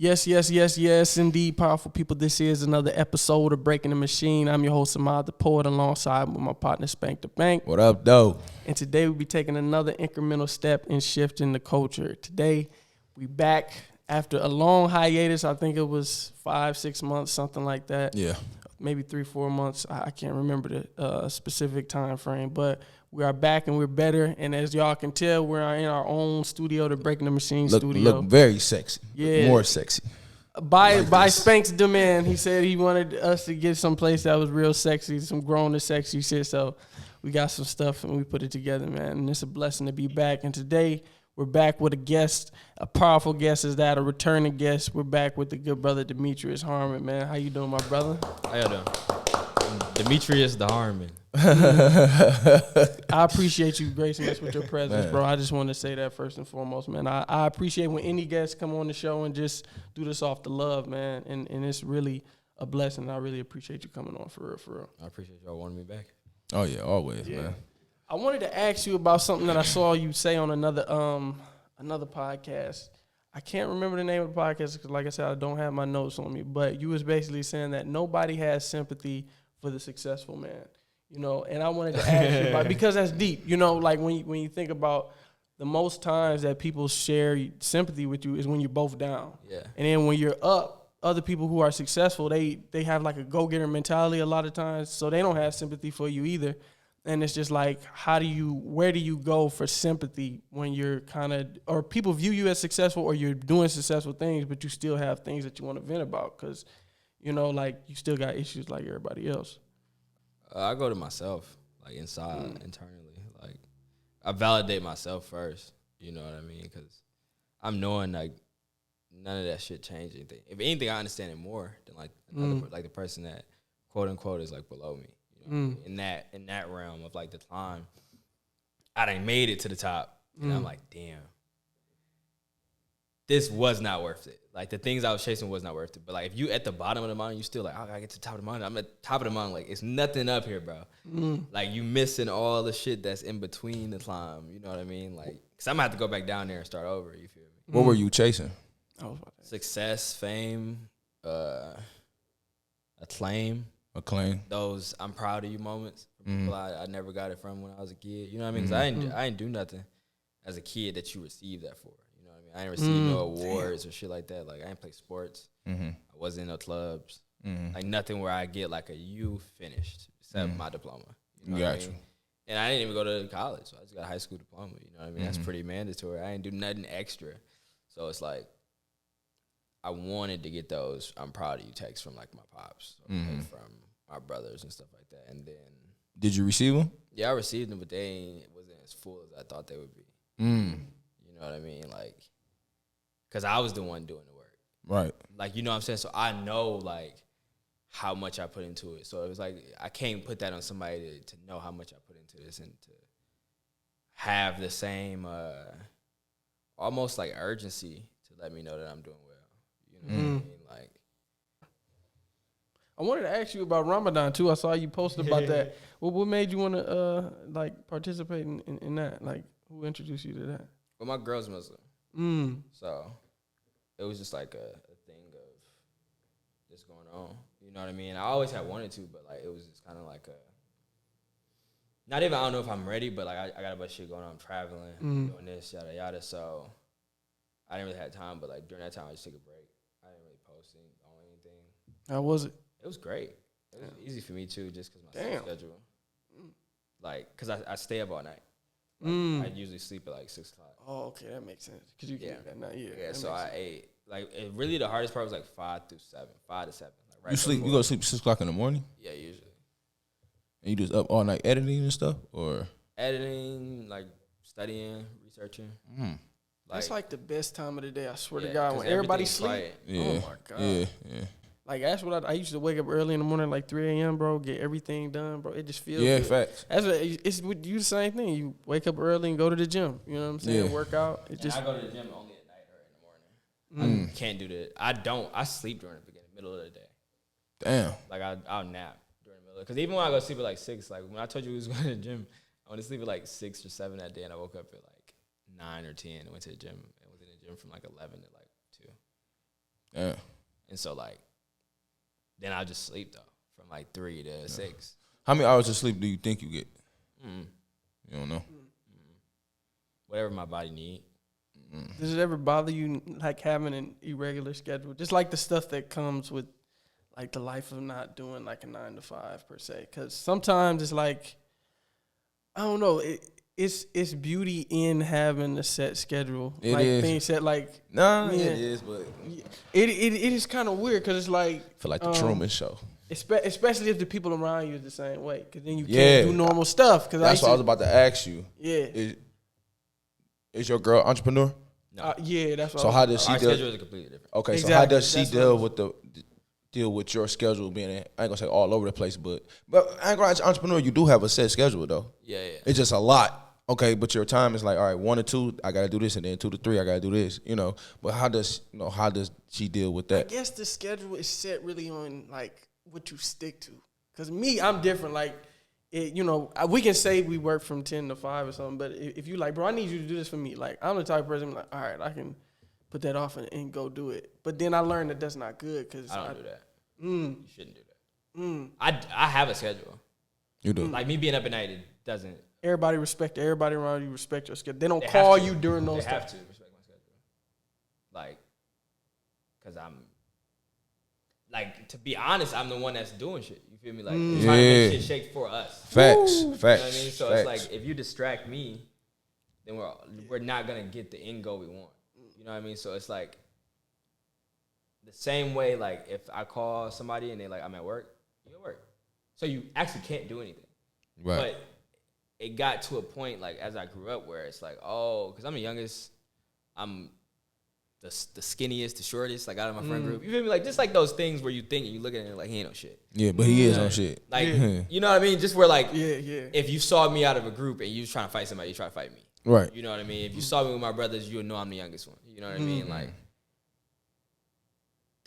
Yes, indeed, powerful people. This is another episode of Breaking the Machine. I'm your host, Ahmad the Poet, alongside with my partner, Spank the Bank. What up, though? And today we'll be taking another incremental step in shifting the culture. Today, we back after a long hiatus. I think it was 5-6 months, something like that. Yeah. Maybe 3-4 months. I can't remember the specific time frame, but we are back and we're better. And as y'all can tell, we're in our own studio, the Breaking the Machine studio. Look very sexy. Yeah. More sexy. By Spank's demand, he said he wanted us to get some place that was real sexy, some grown and sexy shit. So we got some stuff and we put it together, man. And it's a blessing to be back. And today we're back with a guest, a powerful guest is that, a returning guest. We're back with the good brother Demetrius Harmon, man. How you doing, my brother? How y'all doing? Demetrius the Harmon. I appreciate you gracing us with your presence, Man. bro. I just want to say that first and foremost, man. I appreciate when any guests come on the show and just do this off the love, man. And it's really a blessing. I really appreciate you coming on, for real. I appreciate y'all wanting me back. Oh, yeah, always, Yeah. man. I wanted to ask you about something that I saw you say on another podcast. I can't remember the name of the podcast because, like I said, I don't have my notes on me. But you was basically saying that nobody has sympathy for the successful man, you know. And I wanted to ask you about, because that's deep, you know. Like when you think about the most times that people share sympathy with you is when you're both down. Yeah. And then when you're up, other people who are successful, they have like a go-getter mentality a lot of times, so they don't have sympathy for you either. And it's just like, where do you go for sympathy when you're kind of, or people view you as successful or you're doing successful things, but you still have things that you want to vent about because, you know, like you still got issues like everybody else. I go to myself, like inside, internally. Like I validate myself first, you know what I mean? Because I'm knowing like none of that shit changed anything. If anything, I understand it more than like another, like the person that quote unquote is like below me. You know, in that realm of like the climb, I done made it to the top, and I'm like, damn, this was not worth it. Like the things I was chasing was not worth it. But like if you at the bottom of the mountain, you still like, oh, I gotta get to the top of the mountain. I'm at the top of the mountain, like it's nothing up here, bro. Like you missing all the shit that's in between the climb. You know what I mean? Like, cause I'm gonna have to go back down there and start over. You feel me? What were you chasing? Success, fame, acclaim. Those I'm proud of you moments from people I never got it from when I was a kid. You know what I mean? Because I didn't do nothing as a kid that you received that for. You know what I mean? I didn't receive no awards or shit like that. Like I didn't play sports. I wasn't in no clubs. Like nothing where I get like a you finished except my diploma. You know what I mean? And I didn't even go to college. So I just got a high school diploma. You know what I mean? That's pretty mandatory. I didn't do nothing extra. So it's like I wanted to get those I'm proud of you texts from like my pops, or like from my brothers and stuff like that. And then Did you receive them? yeah, I received them, but they wasn't as full as I thought they would be. You know what I mean? Like, cause I was the one doing the work, Right. like you know what I'm saying. So I know like how much I put into it. So it was like I can't put that on somebody to know how much I put into this and to have the same almost like urgency to let me know that I'm doing well. You know what I mean? Like, I wanted to ask you about Ramadan too. I saw you posted about that. What made you want to like participate in that? Like, who introduced you to that? well, my girl's Muslim, so it was just like a thing of this going on. You know what I mean? I always had wanted to, but like it was just kind of like not even, I don't know if I'm ready, but like I got a bunch of shit going on. I'm traveling, doing this, yada yada. So I didn't really have time, but like during that time, I just took a break. I didn't really post on anything. How was it? It was great. It was easy for me too, just because my sleep schedule. Like, cause I stay up all night. Like, I usually sleep at like 6 o'clock. Oh, okay, that makes sense. Cause you can't that night. Yeah. So I ate like really the hardest part was like 5 to 7. Like right You sleep? You go to sleep 6 o'clock in the morning? Yeah, usually. And you just up all night editing and stuff, or Editing, like studying, researching. That's like the best time of the day. I swear to Yeah, God, 'cause when everybody everything's sleep. quiet. yeah, Oh my God. yeah. Like that's what I used to wake up early in the morning, like 3 a.m., bro. Get everything done, bro. It just feels Yeah, good. facts. That's what, it's with you the same thing. You wake up early and go to the gym. You know what I'm saying? Yeah. Work out. It And just I go to the gym only at night or in the morning. I can't do that. I sleep during the middle of the day. Damn. Like I'll nap during the middle. Because even when I go to sleep at like 6, like when I told you we was going to the gym, I went to sleep at like 6 or 7 that day, and I woke up at like 9 or 10 and went to the gym. And was in the gym from like 11 to like 2. Yeah. And so like, then I'll just sleep though from like 3 to 6. How many hours of sleep do you think you get? You don't know. Whatever my body need. Does it ever bother you like having an irregular schedule? Just like the stuff that comes with like the life of not doing like a 9 to 5 per se. Because sometimes it's like, I don't know, it's beauty in having a set schedule. It like is. Being set like Nah, it is, but it is kind of weird because it's like I feel like the Truman Show. Especially if the people around you is the same way, because then you can't do normal stuff. Cause that's what I was about to ask you. Yeah. Is your girl entrepreneur? No. Yeah, that's what So how does she Our deal? schedule is completely different. Okay, Exactly. so how does she That's deal with your schedule being, I ain't gonna say all over the place, but I ain't gonna say entrepreneur, you do have a set schedule though. Yeah. It's just a lot. Okay, but your time is like, all right, 1 to 2, I gotta do this, and then 2 to 3, I gotta do this, you know. But how does she deal with that? I guess the schedule is set really on like what you stick to. Cause me, I'm different. Like, we can say we work from 10 to 5 or something, but if you like, bro, I need you to do this for me. Like, I'm the type of person like, all right, I can put that off and go do it. But then I learned that that's not good. Cause I don't do that. You shouldn't do that. I have a schedule. You do. Like me being up at night, it doesn't. Everybody around you respect your schedule. They don't call you during those times. They have to respect my schedule. Like, because I'm, like, to be honest, I'm the one that's doing shit. You feel me? Like, trying to make shit shake for us. Facts. You know what I mean? So it's like, if you distract me, then we're not going to get the end goal we want. You know what I mean? So it's like, the same way, like, if I call somebody and they're like, I'm at work, you at work. So you actually can't do anything. Right. But it got to a point, like, as I grew up, where it's like, oh, because I'm the youngest, I'm the skinniest, the shortest, like, out of my friend group. You feel me? Like, just like those things where you think and you look at it and like, he ain't no shit. Yeah, but he is on shit. Like, you know what I mean? Just where, like, Yeah. if you saw me out of a group and you was trying to fight somebody, you try to fight me. Right. You know what I mean? If you saw me with my brothers, you would know I'm the youngest one. You know what I mean? Like,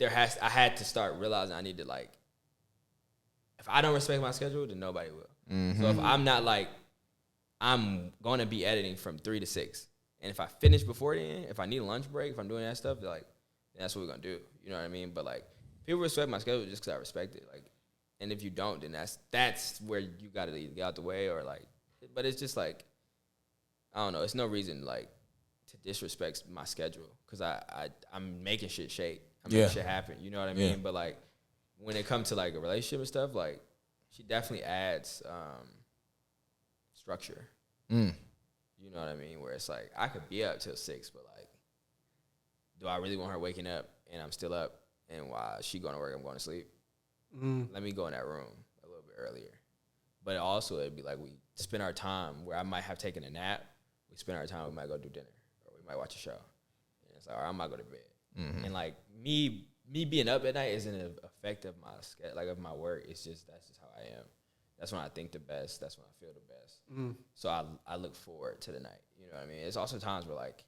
I had to start realizing I need to, like, if I don't respect my schedule, then nobody will. So if I'm not like, I'm going to be editing from 3 to 6. And if I finish before then, if I need a lunch break, if I'm doing that stuff, like, that's what we're going to do. You know what I mean? But, like, people respect my schedule just because I respect it. Like, and if you don't, then that's where you got to either get out the way or, like, but it's just, like, I don't know. It's no reason, like, to disrespect my schedule because I'm making shit shake. I'm making shit happen. You know what I mean? But, like, when it comes to, like, a relationship and stuff, like, she definitely adds structure. You know what I mean? Where it's like, I could be up till 6, but, like, do I really want her waking up and I'm still up? And while she going to work, I'm going to sleep? Let me go in that room a little bit earlier. But also, it'd be like we spend our time where I might have taken a nap. We spend our time, we might go do dinner. Or we might watch a show. And it's like, all right, I might go to bed. And, like, me being up at night isn't an effect of my like of my work. It's just that's just how I am. That's when I think the best. That's when I feel the best. So I look forward to the night. You know what I mean? It's also times where, like,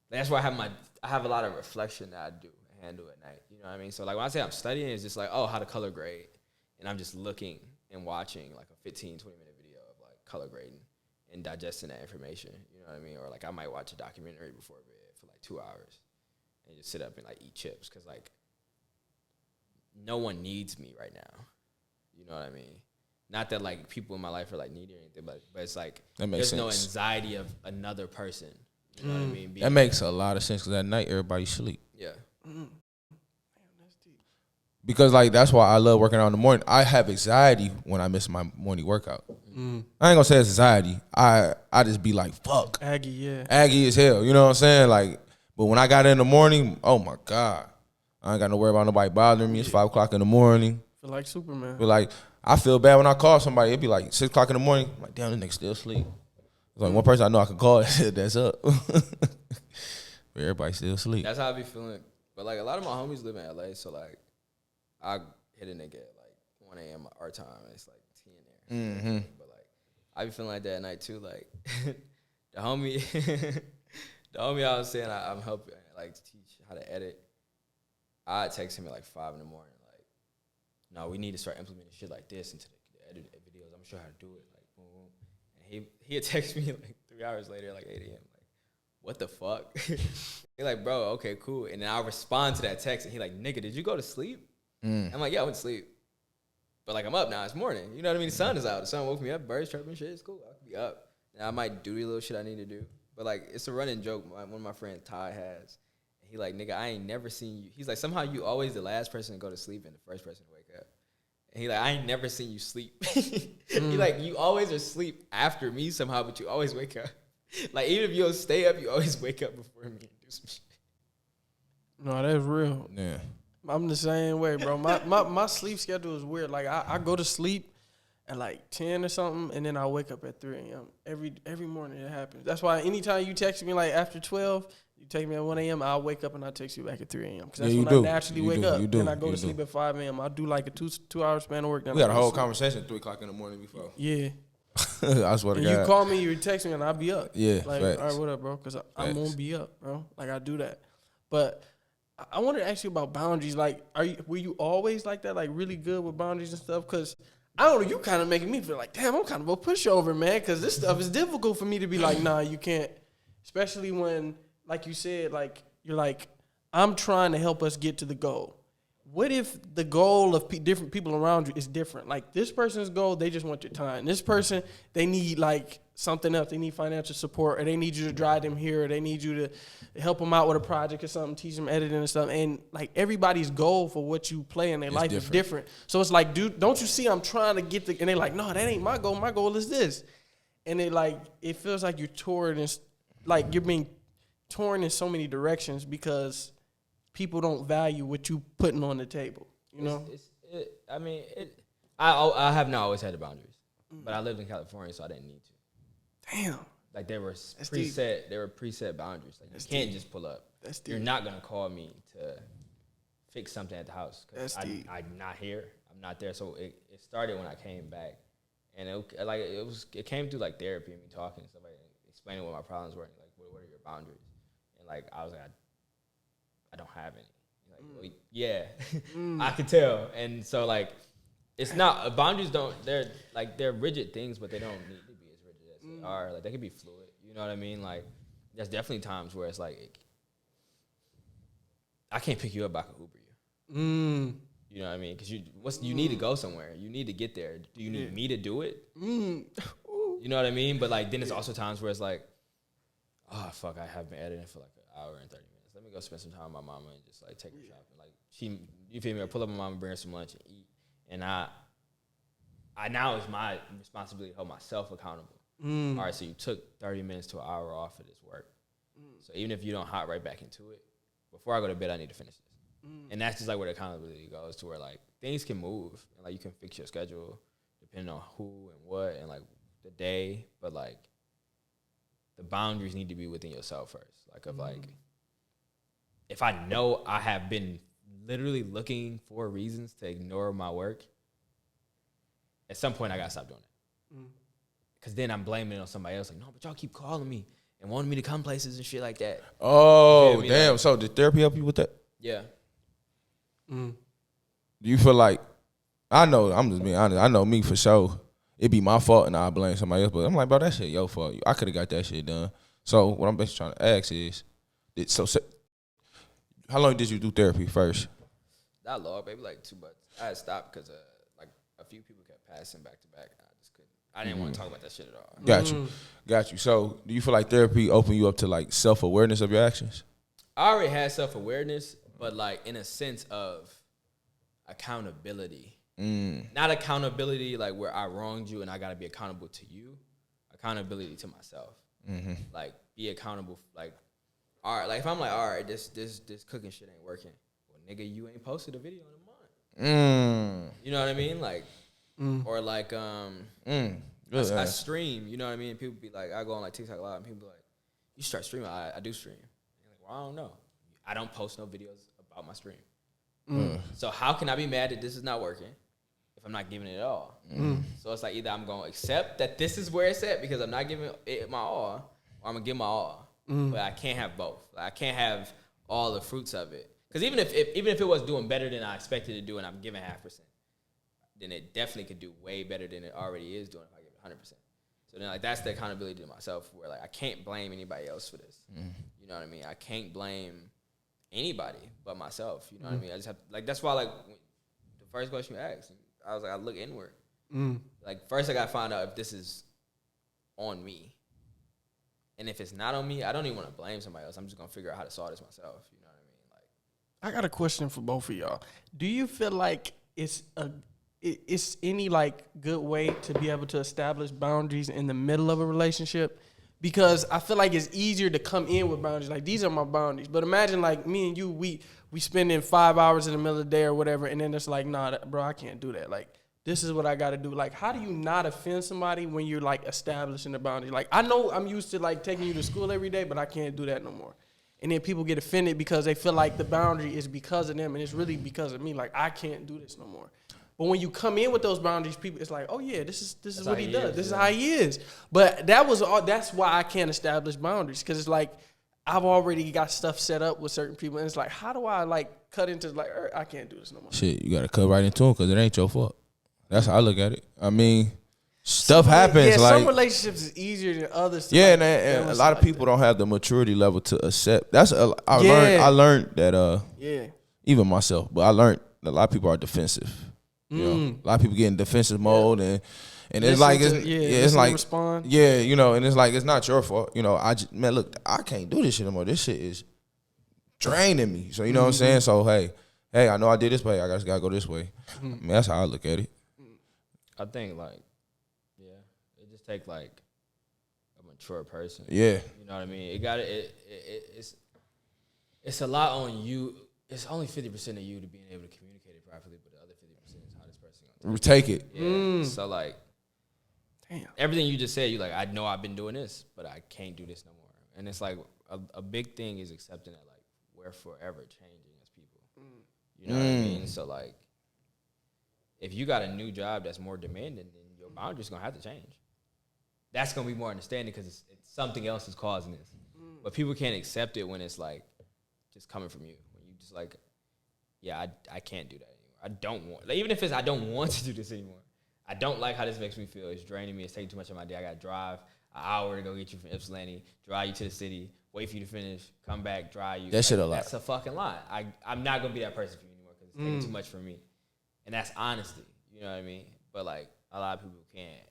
that's where I have a lot of reflection that I do handle at night. You know what I mean? So, like, when I say I'm studying, it's just like, oh, how to color grade, and I'm just looking and watching like a 15-20 minute video of, like, color grading and digesting that information. You know what I mean? Or, like, I might watch a documentary before bed for like 2 hours and just sit up and, like, eat chips because, like, no one needs me right now. You know what I mean? Not that, like, people in my life are, like, needy or anything, but it's like there's no anxiety of another person. You know what I mean? That makes a lot of sense because at night everybody sleep. Yeah. Damn, that's deep. Because, like, that's why I love working out in the morning. I have anxiety when I miss my morning workout. I ain't gonna say it's anxiety. I just be like, fuck. Aggy as hell. You know what I'm saying? Like, but when I got in the morning, oh my God. I ain't got to worry about nobody bothering me. It's 5 o'clock in the morning. Feel like Superman. But, like, I feel bad when I call somebody. It'd be like 6 o'clock in the morning. I'm like, damn, this nigga still asleep. It's like one person I know I can call that's up. But everybody still asleep. That's how I be feeling. But, like, a lot of my homies live in LA, so, like, I hit a nigga at, like, 1 a.m. our time, and it's, like, tea in there. But, like, I be feeling like that at night, too. Like, the homie I was saying I'm helping, like, to teach how to edit. I text him at, like, 5 in the morning, like, no, we need to start implementing shit like this into the edit videos. I'm sure how to do it, like, boom, boom. And he had text me, like, 3 hours later, like, 8 a.m., like, what the fuck? He like, bro, okay, cool. And then I'll respond to that text, and he like, nigga, did you go to sleep? I'm like, yeah, I went to sleep. But like, I'm up now. It's morning. You know what I mean? The sun is out. The sun woke me up. Birds chirping, shit. It's cool. I could be up. And I might do the little shit I need to do. But like, it's a running joke one of my friends, Ty, has. He like, nigga, I ain't never seen you. He's like, somehow you always the last person to go to sleep and the first person to wake up. And he like, I ain't never seen you sleep. He like, you always are asleep after me somehow, but you always wake up. Like, even if you don't stay up, you always wake up before me and do some shit. No, that's real. Yeah. I'm the same way, bro. My sleep schedule is weird. Like, I go to sleep at like 10 or something, and then I wake up at 3 a.m. Every morning it happens. That's why anytime you text me like after 12, you text me at 1 a.m., I'll wake up and I'll text you back at 3 a.m. Because that's when I naturally wake up. Then I go to sleep at 5 a.m. I'll do like a two-hour span of work. We had a whole conversation at 3 o'clock in the morning before. Yeah. I swear to God. You call me, you text me, and I'll be up. Yeah, like, facts. all right, what up, bro? Because I'm going to be up, bro. Like, I do that. But I wanted to ask you about boundaries. Like, were you always like that, like really good with boundaries and stuff? Because, I don't know, you kind of making me feel like, damn, I'm kind of a pushover, man, because this stuff is difficult for me to be like, nah, you can't. Especially when, like you said, like, you're like, I'm trying to help us get to the goal. What if the goal of different people around you is different? Like, this person's goal, they just want your time. This person, they need, like, something else. They need financial support, or they need you to drive them here, or they need you to help them out with a project or something, teach them editing and stuff. And, like, everybody's goal for what you play in their life is different. So it's like, dude, don't you see I'm trying to get the – and they're like, no, that ain't my goal. My goal is this. And it feels like you're torn and, like, you're being torn in so many directions because – people don't value what you putting on the table, you know? I have not always had the boundaries, but I lived in California, so I didn't need to. Damn. Like, there were preset boundaries. Like, you can't just pull up. You're not going to call me to fix something at the house. Because I'm not here. I'm not there. So it started when I came back. And it came through, like, therapy and me talking and stuff, like, explaining what my problems were. And, like, what are your boundaries? And, like, I was like, I don't have any. Like, well, yeah, I could tell. And so, like, it's not, boundaries they're rigid things, but they don't need to be as rigid as they are. Like, they can be fluid. You know what I mean? Like, there's definitely times where it's like, I can't pick you up, I can Uber you. You know what I mean? Because you need to go somewhere. You need to get there. Do you need me to do it? You know what I mean? But, like, then there's also times where it's like, oh, fuck, I have been editing for, like, an hour and 30 minutes. Let me go spend some time with my mama and just, like, take her shopping. Like, you feel me? I pull up my mama, bring her some lunch and eat. And I now it's my responsibility to hold myself accountable. All right, so you took 30 minutes to an hour off of this work. So even if you don't hop right back into it, before I go to bed, I need to finish this. And that's just, like, where the accountability goes, to where, like, things can move. And, like, you can fix your schedule depending on who and what and, like, the day. But, like, the boundaries need to be within yourself first. Like, of, like, if I know I have been literally looking for reasons to ignore my work, at some point I gotta stop doing it. Because then I'm blaming it on somebody else. Like, no, but y'all keep calling me and wanting me to come places and shit like that. Oh, damn. Like, so did therapy help you with that? Yeah. Do you feel like, I'm just being honest, I know me for sure, it be my fault and I blame somebody else, but I'm like, bro, that shit your fault. I could have got that shit done. So what I'm basically trying to ask is, how long did you do therapy first? Not long, maybe like 2 months. I had stopped because like a few people kept passing back to back. I just couldn't. I didn't want to talk about that shit at all. Got you. So do you feel like therapy opened you up to, like, self-awareness of your actions? I already had self-awareness, but, like, in a sense of accountability. Not accountability like where I wronged you and I gotta be accountable to you. Accountability to myself. Like, be accountable. Like, all right, like, if I'm like, all right, this cooking shit ain't working. Well, nigga, you ain't posted a video in a month. You know what I mean? Like, or like, I stream. You know what I mean? People be like, I go on, like, TikTok Live, and people be like, you start streaming. I do stream. And like, well, I don't know. I don't post no videos about my stream. So how can I be mad that this is not working if I'm not giving it all? So it's like, either I'm going to accept that this is where it's at because I'm not giving it my all, or I'm going to give my all. But I can't have both. Like, I can't have all the fruits of it. Because even if it was doing better than I expected to do and I'm giving 0.5%, then it definitely could do way better than it already is doing if I give it 100%. So then like that's the accountability to myself where like I can't blame anybody else for this. You know what I mean? I can't blame anybody but myself. You know what I mean? I just have like that's why like the first question you asked, I was like I look inward. Like first I gotta find out if this is on me. And if it's not on me, I don't even want to blame somebody else. I'm just gonna figure out how to solve this myself. You know what I mean? Like I got a question for both of y'all. Do you feel like it's any like good way to be able to establish boundaries in the middle of a relationship? Because I feel like it's easier to come in with boundaries. Like, these are my boundaries. But imagine, like, me and you, we spending 5 hours in the middle of the day or whatever, and then it's like, nah, bro, I can't do that. Like, this is what I got to do. Like, how do you not offend somebody when you're, like, establishing the boundary? Like, I know I'm used to, like, taking you to school every day, but I can't do that no more. And then people get offended because they feel like the boundary is because of them, and it's really because of me. Like, I can't do this no more. But when you come in with those boundaries, people, it's like, oh yeah, this is what he does. This is how he is. But that's why I can't establish boundaries, because it's like I've already got stuff set up with certain people, and it's like, how do I like cut into like I can't do this no more. Shit, you gotta cut right into them because it ain't your fault. That's how I look at it. I mean, stuff happens. Yeah, like some relationships is easier than others. Yeah, like, and a lot of people don't have the maturity level to accept. I learned that. Even myself, but I learned that a lot of people are defensive. You know, a lot of people get in defensive mode, and it's like it's like respond. You know, and it's like it's not your fault. You know, look, I can't do this shit no more. This shit is draining me. So you know what I'm saying. So hey, I know I did this way. I just gotta go this way. I mean, that's how I look at it. I think like, it just take like a mature person. Yeah, you know what I mean. It's a lot on you. It's only 50% of you to being able to communicate it properly, but the other 50% is how this person gonna take it. Yeah. So like, damn, everything you just said, you like, I know I've been doing this, but I can't do this no more. And it's like a big thing is accepting that like we're forever changing as people. You know what I mean? So like, if you got a new job that's more demanding, then your boundaries gonna have to change. That's gonna be more understanding because it's something else is causing this. But people can't accept it when it's like just coming from you. Just like, I can't do that anymore. I don't want, like, even if it's I don't want to do this anymore. I don't like how this makes me feel. It's draining me. It's taking too much of my day. I got to drive an hour to go get you from Ypsilanti, drive you to the city, wait for you to finish, come back, drive you. That shit a lot. That's a fucking lot. I'm not going to be that person for you anymore because it's taking too much for me. And that's honesty. You know what I mean? But, like, a lot of people can't.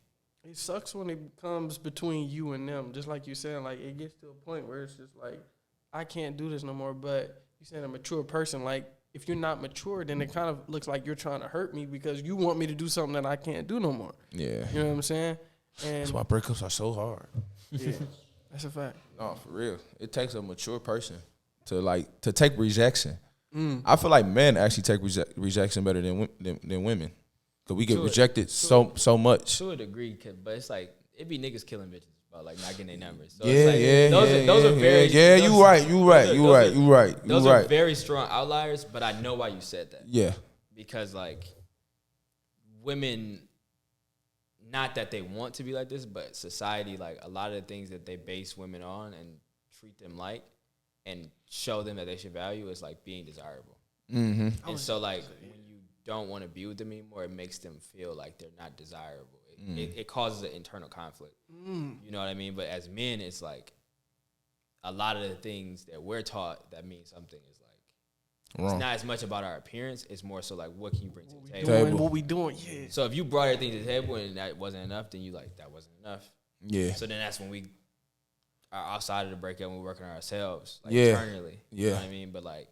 It sucks when it comes between you and them. Just like you said, like, it gets to a point where it's just like, I can't do this no more, but you said a mature person, like, if you're not mature, then it kind of looks like you're trying to hurt me because you want me to do something that I can't do no more. Yeah. You know what I'm saying? And that's why breakups are so hard. Yeah, that's a fact. No, for real. It takes a mature person to take rejection. I feel like men actually take rejection better than women because we get rejected so much. To a degree, but it's like, it be niggas killing bitches. About like not getting their numbers. So those are very you right. Those are very strong outliers, but I know why you said that. Yeah. Because like women, not that they want to be like this, but society, like a lot of the things that they base women on and treat them like and show them that they should value is like being desirable. And so like when you don't want to be with them anymore, it makes them feel like they're not desirable. It causes an internal conflict. You know what I mean? But as men, it's like a lot of the things that we're taught that mean something is like wrong. It's not as much about our appearance. It's more so like, what can you bring to the table? What we doing? Yeah. So if you brought everything to the table and that wasn't enough, then you like, that wasn't enough. Yeah. So then that's when we are outside of the breakup and we're working on ourselves like internally. Yeah. You know what I mean? But like,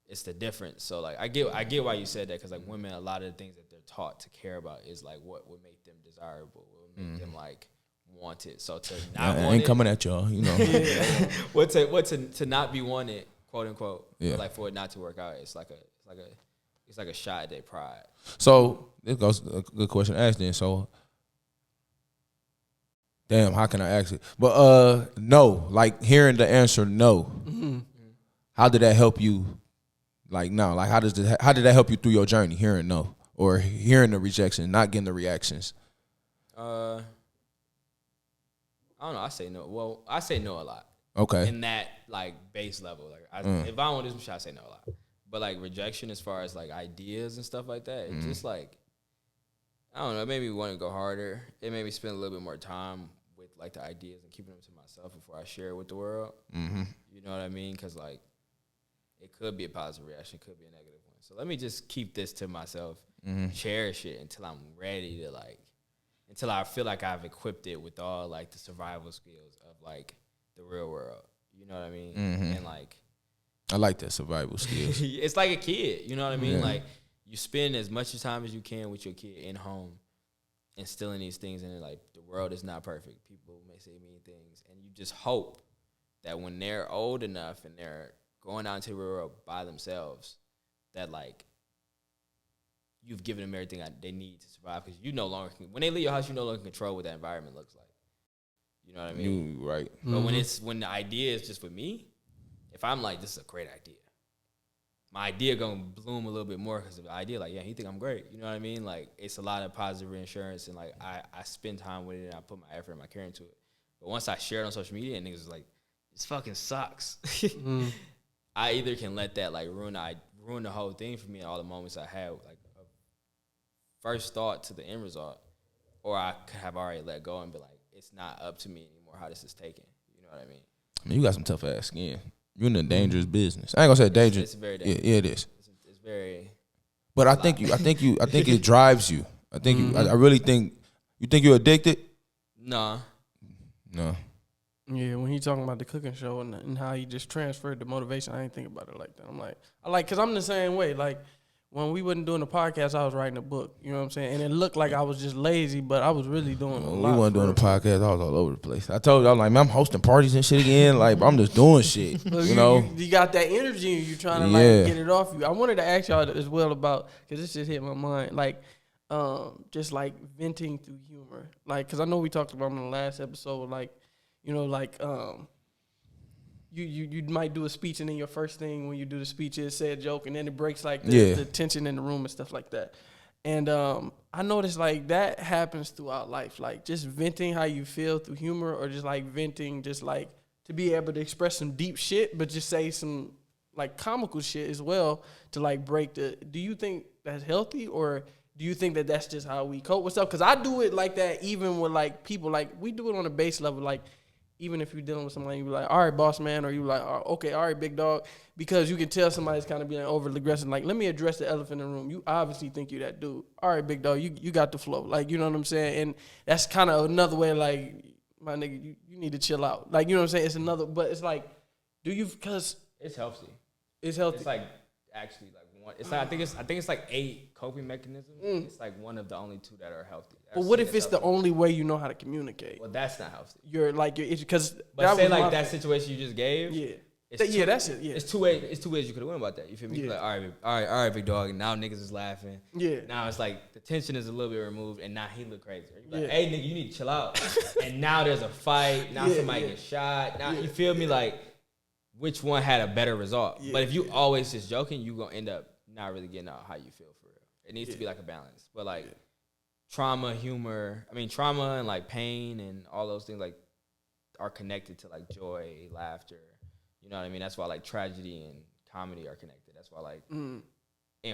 it's the difference. So like, I get why you said that because like women, a lot of the things that they're taught to care about is like what would make them desirable, what would make them like wanted. So to not want I ain't coming at y'all, you know. what to not be wanted, quote unquote. Yeah. Like for it not to work out, it's like a shot at their pride. So this goes a good question to ask then. So damn, how can I ask it? But no, like hearing the answer no. How did that help you? Like no, like how did that help you through your journey? Hearing no or hearing the rejection, not getting the reactions. I don't know. I say no. Well, I say no a lot. Okay. In that like base level, like if I don't want to do some shit, I say no a lot. But like rejection, as far as like ideas and stuff like that, it's just like I don't know. It made me want to go harder. It made me spend a little bit more time with like the ideas and keeping them to myself before I share it with the world. Mm-hmm. You know what I mean? Because like it could be a positive reaction, could be a negative one. So let me just keep this to myself, cherish it until I'm ready to like, until I feel like I've equipped it with all like the survival skills of like the real world. You know what I mean? And like, I like that survival skills. it's like a kid. You know what I mean? Like you spend as much time as you can with your kid in home, instilling these things in it. Like the world is not perfect. People may say mean things, and you just hope that when they're old enough and they're going out into the world by themselves, that like you've given them everything they need to survive. Because you no longer when they leave your house, you no longer control what that environment looks like. You know what I mean? You right. But when the idea is just for me, if I'm like, this is a great idea, my idea gonna bloom a little bit more because of the idea. Like, yeah, he think I'm great. You know what I mean? Like, it's a lot of positive reinsurance, and like I spend time with it and I put my effort and my care into it. But once I share it on social media, and niggas is like, this fucking sucks. I either can let that like ruin the whole thing for me and all the moments I had, like a first thought to the end result, or I could have already let go and be like, it's not up to me anymore how this is taken. You know what I mean? I mean, you got some tough ass skin. You're in a dangerous business. I ain't gonna say dangerous. It's very dangerous. Yeah, it is. It's very. But I think it drives you. I think I really think you think you're addicted. Nah. No. Yeah, when he talking about the cooking show and how he just transferred the motivation, I ain't think about it like that. I'm like, cause I'm the same way. Like when we wasn't doing the podcast, I was writing a book. You know what I'm saying? And it looked like I was just lazy, but I was really doing a lot. We wasn't doing the podcast. I was all over the place. I told you, I was like, man, I'm hosting parties and shit again. Like, I'm just doing shit. You know? You got that energy and you trying to like get it off you. I wanted to ask y'all as well about, cause this just hit my mind, like, just like venting through humor. Like, cause I know we talked about in the last episode, like, you know, like, you might do a speech and then your first thing when you do the speech is say a joke and then it breaks like the tension in the room and stuff like that. And I noticed like that happens throughout life, like just venting how you feel through humor, or just like venting just like to be able to express some deep shit but just say some like comical shit as well to like break the. Do you think that's healthy, or do you think that that's just how we cope with stuff? Because I do it like that even with like people, like we do it on a base level, like even if you're dealing with somebody, you be like, all right, boss man, or you like, oh, okay, all right, big dog, because you can tell somebody's kind of being overly aggressive. Like, let me address the elephant in the room. You obviously think you that dude. All right, big dog, you got the flow. Like, you know what I'm saying? And that's kind of another way, like, my nigga, you need to chill out. Like, you know what I'm saying? It's another, but it's like, do you, because it's healthy. It's healthy. It's like actually like one. It's like, I think it's like 8 coping mechanisms. It's like one of the only 2 that are healthy. But what if it's the only way you know how to communicate? Well, that's not healthy. You're because but say like that situation you just gave. Yeah. That's it. Yeah. It's two ways you could have went about that. You feel me? Yeah. Like, all right, big dog. And now niggas is laughing. Yeah. Now it's like the tension is a little bit removed, and now he look crazy. Like, Yeah. hey nigga, you need to chill out. And now there's a fight. Now somebody gets shot. Now you feel me? Like, which one had a better result? Yeah. But if you always just joking, you gonna end up not really getting out how you feel for real. It needs to be like a balance. But like trauma and like pain and all those things like are connected to like joy, laughter. You know what I mean? That's why like tragedy and comedy are connected. That's why like in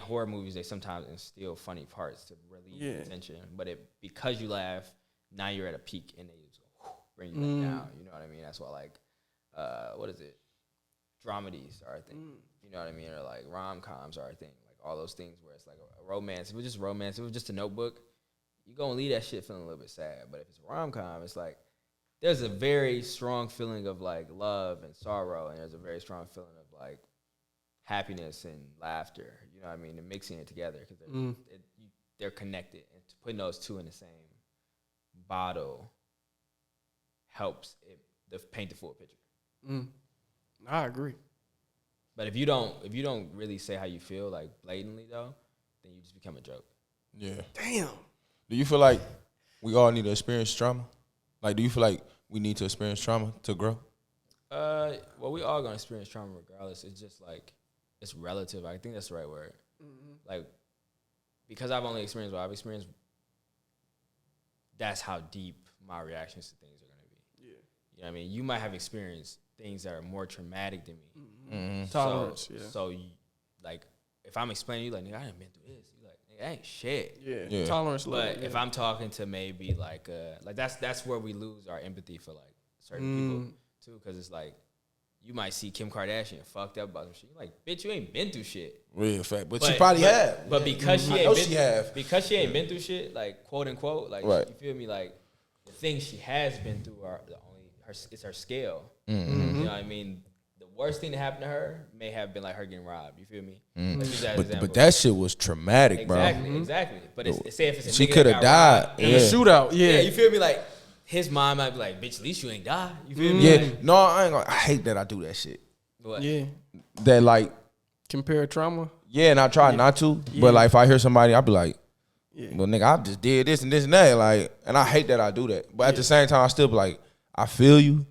horror movies they sometimes instill funny parts to relieve the tension. But because you laugh, now you're at a peak and they just bring you back down. You know what I mean? That's why like what is it? Dramedies are a thing. You know what I mean? Or like rom-coms are a thing. Like all those things where it's like a romance. If it was just romance, if it was just a notebook, you're going to leave that shit feeling a little bit sad. But if it's a rom-com, it's like there's a very strong feeling of like love and sorrow, and there's a very strong feeling of like happiness and laughter. You know what I mean? And mixing it together because they're connected. And putting those 2 in the same bottle helps it paint the full picture. I agree. But if you don't really say how you feel like blatantly though, then you just become a joke. Yeah. Damn. Do you feel like we all need to experience trauma? Like, do you feel like we need to experience trauma to grow? Well, we all gonna experience trauma regardless. It's just like it's relative. I think that's the right word. Like, because I've only experienced what I've experienced, that's how deep my reactions to things are gonna be. Yeah. You know what I mean? You might have experienced things that are more traumatic than me. Tolerance, So you, like, if I'm explaining to you, like, nigga, I done been through this. You like, It ain't shit. Yeah. Tolerance level. But if I'm talking to maybe like that's where we lose our empathy for like certain people too, because it's like you might see Kim Kardashian fucked up about some shit. You're like, bitch, you ain't been through shit. Real fact, but she probably have. But because because she ain't been through shit, like quote unquote, like you feel me, like the things she has been through are it's her scale. Mm-hmm. You know what I mean? The worst thing that happened to her may have been like her getting robbed. You feel me? But that shit was traumatic, bro. Exactly. But say if it's a she nigga could have died in a shootout. Yeah, you feel me? Like his mom might be like, "Bitch, at least you ain't died." You feel me? Yeah, like, no, I ain't gonna. I hate that I do that shit. What? Yeah, that like compare trauma. Yeah, and I try not to, but like if I hear somebody, I'll be like, "Well, nigga, I just did this and this and that." Like, and I hate that I do that. But at the same time, I still be like, "I feel you."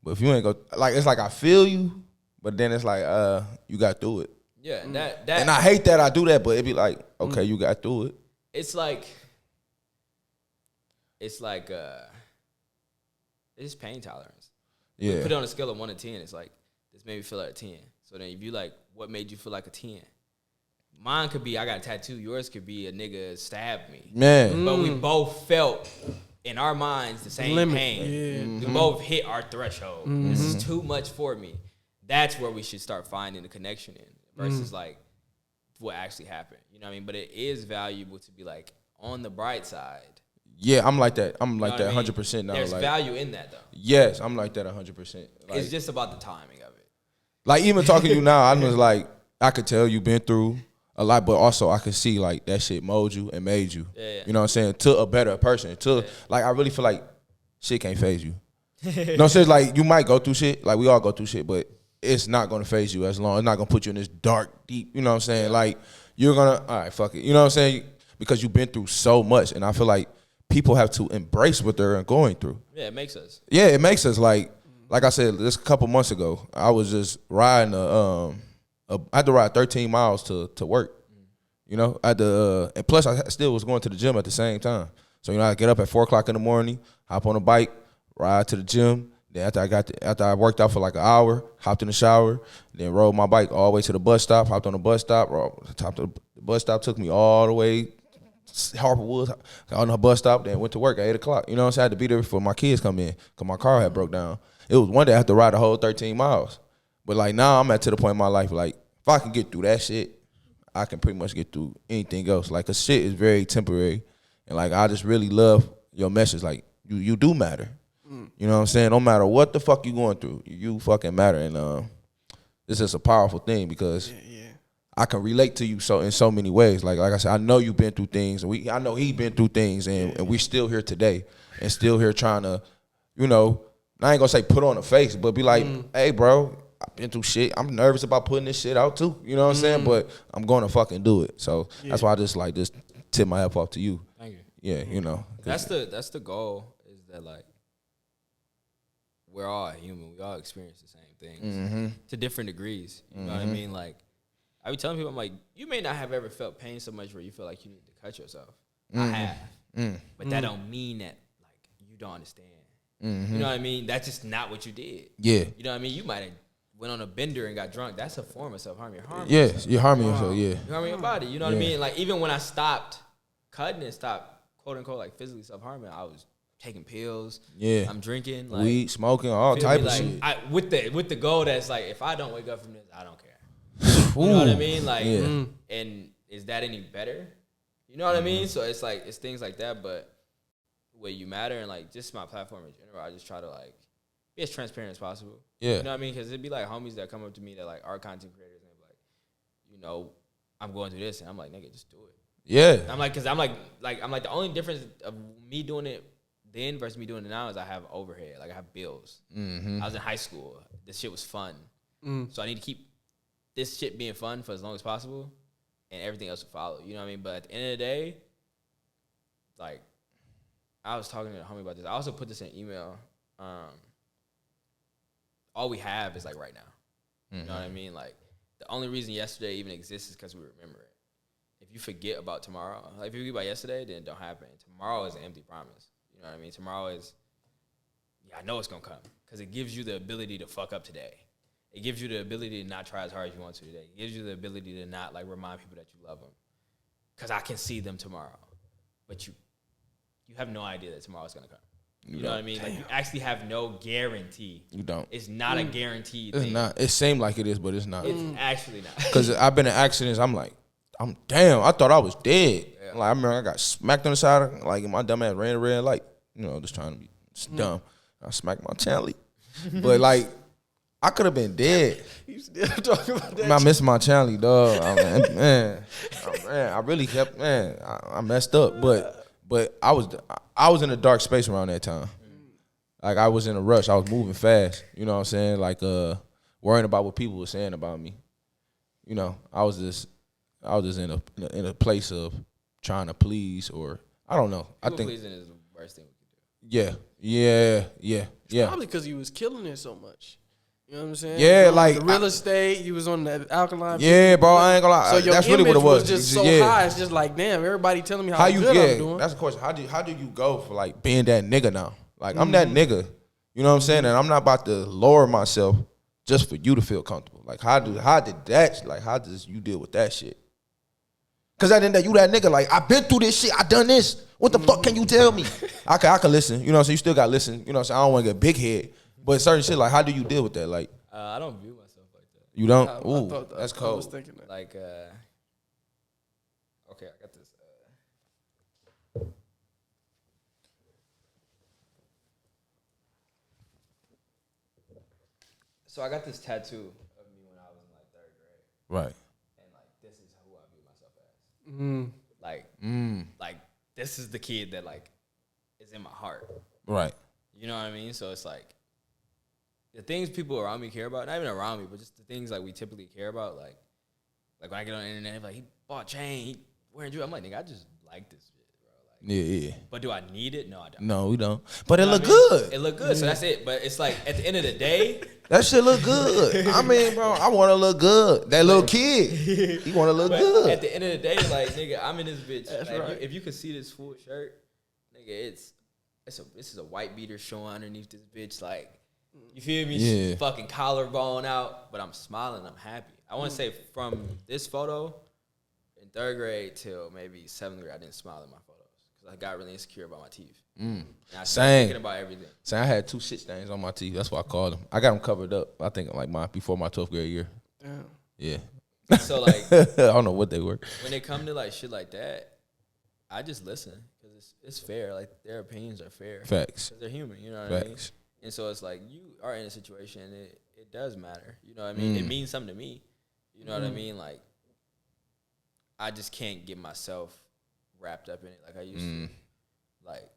But if you ain't go, like, it's like I feel you, but then it's like, you got through it. Yeah, that and I hate that I do that, but it be like, okay, you got through it. It's like it's pain tolerance. Yeah. Put it on a scale of 1 to 10. It's like, this made me feel like a 10. So then if you like, what made you feel like a 10? Mine could be, I got a tattoo. Yours could be a nigga stabbed me. Man. But we both felt in our minds the same pain. Yeah. We both hit our threshold. This is too much for me. That's where we should start finding the connection in versus like what actually happened. You know what I mean? But it is valuable to be like on the bright side. Yeah, I'm like that. I'm like that 100% now. There's like, value in that though. Yes, I'm like that 100%. Like, it's just about the timing of it. Like even talking to you now, I was like, I could tell you've been through a lot, but also I could see like that shit mold you and made you. Yeah. You know what I'm saying? To a better person. Like I really feel like shit can't phase you. You know what I'm saying? Like you might go through shit, like we all go through shit, but it's not gonna phase you as long. It's not gonna put you in this dark, deep, you know what I'm saying? Like you're gonna, all right, fuck it. You know what I'm saying? Because you've been through so much, and I feel like people have to embrace what they're going through. Yeah, it makes us. Yeah, it makes us like I said, this a couple months ago, I was just riding I had to ride 13 miles to work. You know, I had to, and plus I still was going to the gym at the same time. So, you know, I get up at 4 o'clock in the morning, hop on a bike, ride to the gym. Then after I worked out for like an hour, hopped in the shower, then rode my bike all the way to the bus stop, hopped on the bus stop, the bus stop took me all the way Harper Woods, got on the bus stop, then went to work at 8 o'clock. You know what I'm saying? I had to be there before my kids come in because my car had broke down. It was one day I had to ride the whole 13 miles. But like now I'm to the point in my life, like if I can get through that shit, I can pretty much get through anything else. Like, cause shit is very temporary. And like, I just really love your message. Like, you do matter. You know what I'm saying? No matter what the fuck you going through, you fucking matter. And this is a powerful thing because I can relate to you in so many ways. Like I said, I know you've been through things. And I know he's been through things. And we still here today. And still here trying to, you know, I ain't gonna say put on a face, but be like, hey, bro, I've been through shit. I'm nervous about putting this shit out too. You know what I'm saying? But I'm gonna fucking do it. So that's why I just tip my hat off to you. Thank you. Yeah, you know. That's the goal, is that like we're all human. We all experience the same things to different degrees. You know what I mean? Like I be telling people, I'm like, you may not have ever felt pain so much where you feel like you need to cut yourself. I have. But that don't mean that like you don't understand. You know what I mean? That's just not what you did. Yeah. You know what I mean? You might have went on a bender and got drunk. That's a form of self-harm. You're harming yourself. You're harming yourself, You're harming your body. You know what I mean? Like, even when I stopped cutting and stopped, quote-unquote, like, physically self-harming, I was taking pills. Yeah. I'm drinking. Like, weed, smoking, all type of shit. With the goal that's, like, if I don't wake up from this, I don't care. You know what I mean? Like, and is that any better? You know what I mean? So, it's, like, it's things like that, but where you matter and, like, just my platform in general, I just try to, like, be as transparent as possible. Yeah. You know what I mean? Because it'd be like homies that come up to me that like are content creators and be like, you know, I'm going through this, and I'm like, nigga, just do it. Yeah. I'm like, because I'm like the only difference of me doing it then versus me doing it now is I have overhead, like I have bills. I was in high school. This shit was fun, so I need to keep this shit being fun for as long as possible, and everything else will follow. You know what I mean? But at the end of the day, like I was talking to a homie about this. I also put this in an email. All we have is like right now. You know what I mean? Like the only reason yesterday even exists is because we remember it. If you forget about tomorrow, like if you forget about yesterday, then it don't happen. Tomorrow is an empty promise. You know what I mean? Tomorrow is, I know it's gonna come because it gives you the ability to fuck up today. It gives you the ability to not try as hard as you want to today. It gives you the ability to not like remind people that you love them. because I can see them tomorrow. But you have no idea that tomorrow's going to come. You know what I mean? Like, you actually have no guarantee. You don't. It's not a guaranteed thing. It's not. It seemed like it is, but it's not. It's actually not. Because I've been in accidents. Damn, I thought I was dead. Yeah. Like, I remember I got smacked on the side of, like, my dumb ass ran a red light. You know, just trying to be dumb. I smacked my Chanley. But, like, I could have been dead. You still talking about that? I missed my Chanley, dog. I really kept, I messed up. But I was in a dark space around that time. Like, I was in a rush. I was moving fast. You know what I'm saying? Like, worrying about what people were saying about me. You know, I was just in a place of trying to please, or I don't know. People pleasing is the worst thing we can do. Yeah. It's probably because you was killing it so much. You know what I'm saying? Yeah, like the real estate, you was on the alkaline. Yeah, bro, I ain't gonna lie. So your that's image really what it was. Just so high. It's just like, damn, everybody telling me how good I'm doing. That's the question. How do you go for like being that nigga now? Like, I'm that nigga. You know what I'm saying? And I'm not about to lower myself just for you to feel comfortable. Like, how does you deal with that shit? Cause at the end of the day, you that nigga. Like, I've been through this shit. I done this. What the fuck can you tell me? I can listen. You know what I'm saying? You still got to listen. You know what I'm saying? I don't want to get big head. But certain shit, like, how do you deal with that? Like, I don't view myself like that. You don't? That's cold. I was thinking that. Like, okay, I got this. So I got this tattoo of me when I was in like 3rd grade. Right. And like, this is who I view myself as. Like this is the kid that like is in my heart. Right. You know what I mean? So it's like the things people around me care about, not even around me, but just the things like we typically care about. Like when I get on the internet, like, he bought a chain, he wearing jewelry. I'm like, nigga, I just like this shit, bro. Like, yeah. But do I need it? No, I don't. No, we don't. But it look good. It look good, so that's it. But it's like at the end of the day, that shit look good. I mean, bro, I want to look good. That little kid, he want to look good. At the end of the day, like, nigga, I'm in this bitch. That's like, right. If you could see this full shirt, nigga, this is a white beater showing underneath this bitch. Like, you feel me? Yeah. Fucking collarbone out, but I'm smiling. I'm happy. I want to say from this photo in 3rd grade till maybe 7th grade, I didn't smile in my photos because I got really insecure about my teeth. And I started thinking about everything. Same. I had 2 shit stains on my teeth. That's what I called them. I got them covered up. I think like before my 12th grade year. Damn. Yeah. So like, I don't know what they were. When it come to like shit like that, I just listen because it's fair. Like, their opinions are fair. Facts. Because they're human. You know what I mean? Facts. And so it's like, you are in a situation, and it does matter. You know what I mean? It means something to me. You know what I mean? Like, I just can't get myself wrapped up in it like I used to. Like,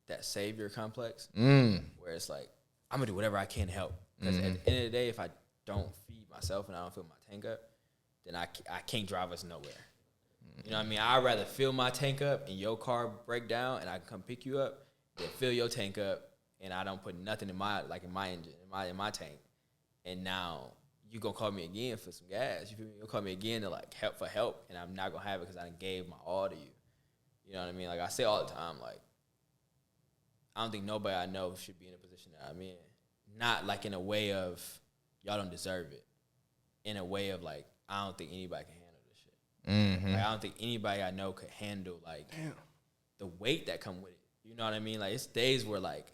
that savior complex where it's like, I'm going to do whatever I can to help. Because at the end of the day, if I don't feed myself and I don't fill my tank up, then I can't drive us nowhere. You know what I mean? I'd rather fill my tank up and your car break down and I can come pick you up than fill your tank up and I don't put nothing in my engine, in my tank. And now you gonna call me again for some gas. You feel me? You'll call me again to like help, and I'm not gonna have it because I done gave my all to you. You know what I mean? Like, I say all the time, like, I don't think nobody I know should be in a position that I'm in. Not like in a way of y'all don't deserve it. In a way of like, I don't think anybody can handle this shit. Like, I don't think anybody I know could handle like the weight that come with it. You know what I mean? Like, it's days where like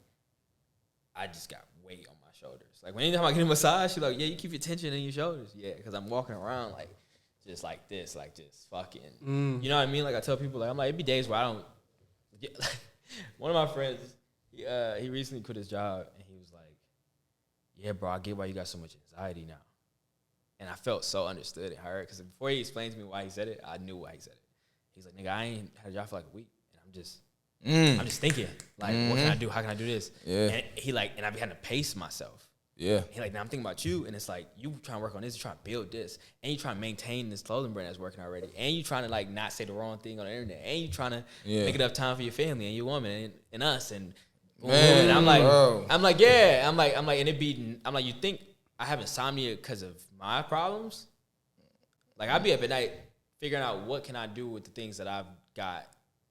I just got weight on my shoulders. Like, anytime I get a massage, she's like, yeah, you keep your tension in your shoulders. Yeah, because I'm walking around like just like this, like just fucking. You know what I mean? Like, I tell people, like, I'm like, it'd be days where I don't. Yeah, like, one of my friends, he recently quit his job, and he was like, yeah, bro, I get why you got so much anxiety now. And I felt so understood and heard, because before he explained to me why he said it, I knew why he said it. He's like, nigga, I ain't had a job for like a week, and I'm just thinking, like, what can I do? How can I do this? Yeah. And he like, and I be having to pace myself. Yeah. He like, now I'm thinking about you, and it's like, you trying to work on this, you trying to build this, and you trying to maintain this clothing brand that's working already, and you trying to like not say the wrong thing on the internet, and you trying to make enough time for your family and your woman and us, and man, and I'm like, bro. I'm like, and I'm like, you think I have insomnia because of my problems? Like, I'd be up at night figuring out what can I do with the things that I've got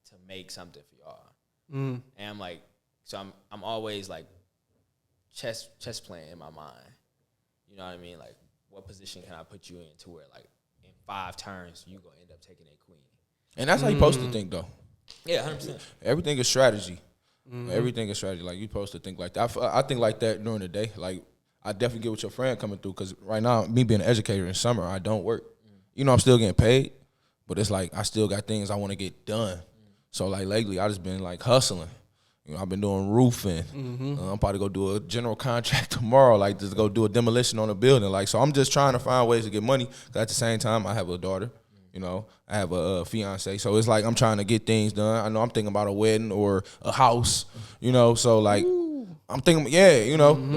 to make something for y'all. And I'm like, so I'm always like chess playing in my mind. You know what I mean? Like, what position can I put you in to where like in 5 turns you gonna end up taking a queen? And that's how you supposed to think, though. Yeah, 100%. Everything is strategy. Everything is strategy. Like, you supposed to think like that. I think like that during the day. Like, I definitely get what your friend coming through because right now, me being an educator in summer, I don't work. You know, I'm still getting paid, but it's like I still got things I want to get done. So, like, lately, I just been, like, hustling. You know, I've been doing roofing. I'm about to go do a general contract tomorrow, like, just go do a demolition on a building. Like, so I'm just trying to find ways to get money. Because at the same time, I have a daughter. You know, I have a fiance, so it's like I'm trying to get things done. I know I'm thinking about a wedding or a house, you know. So like, I'm thinking, the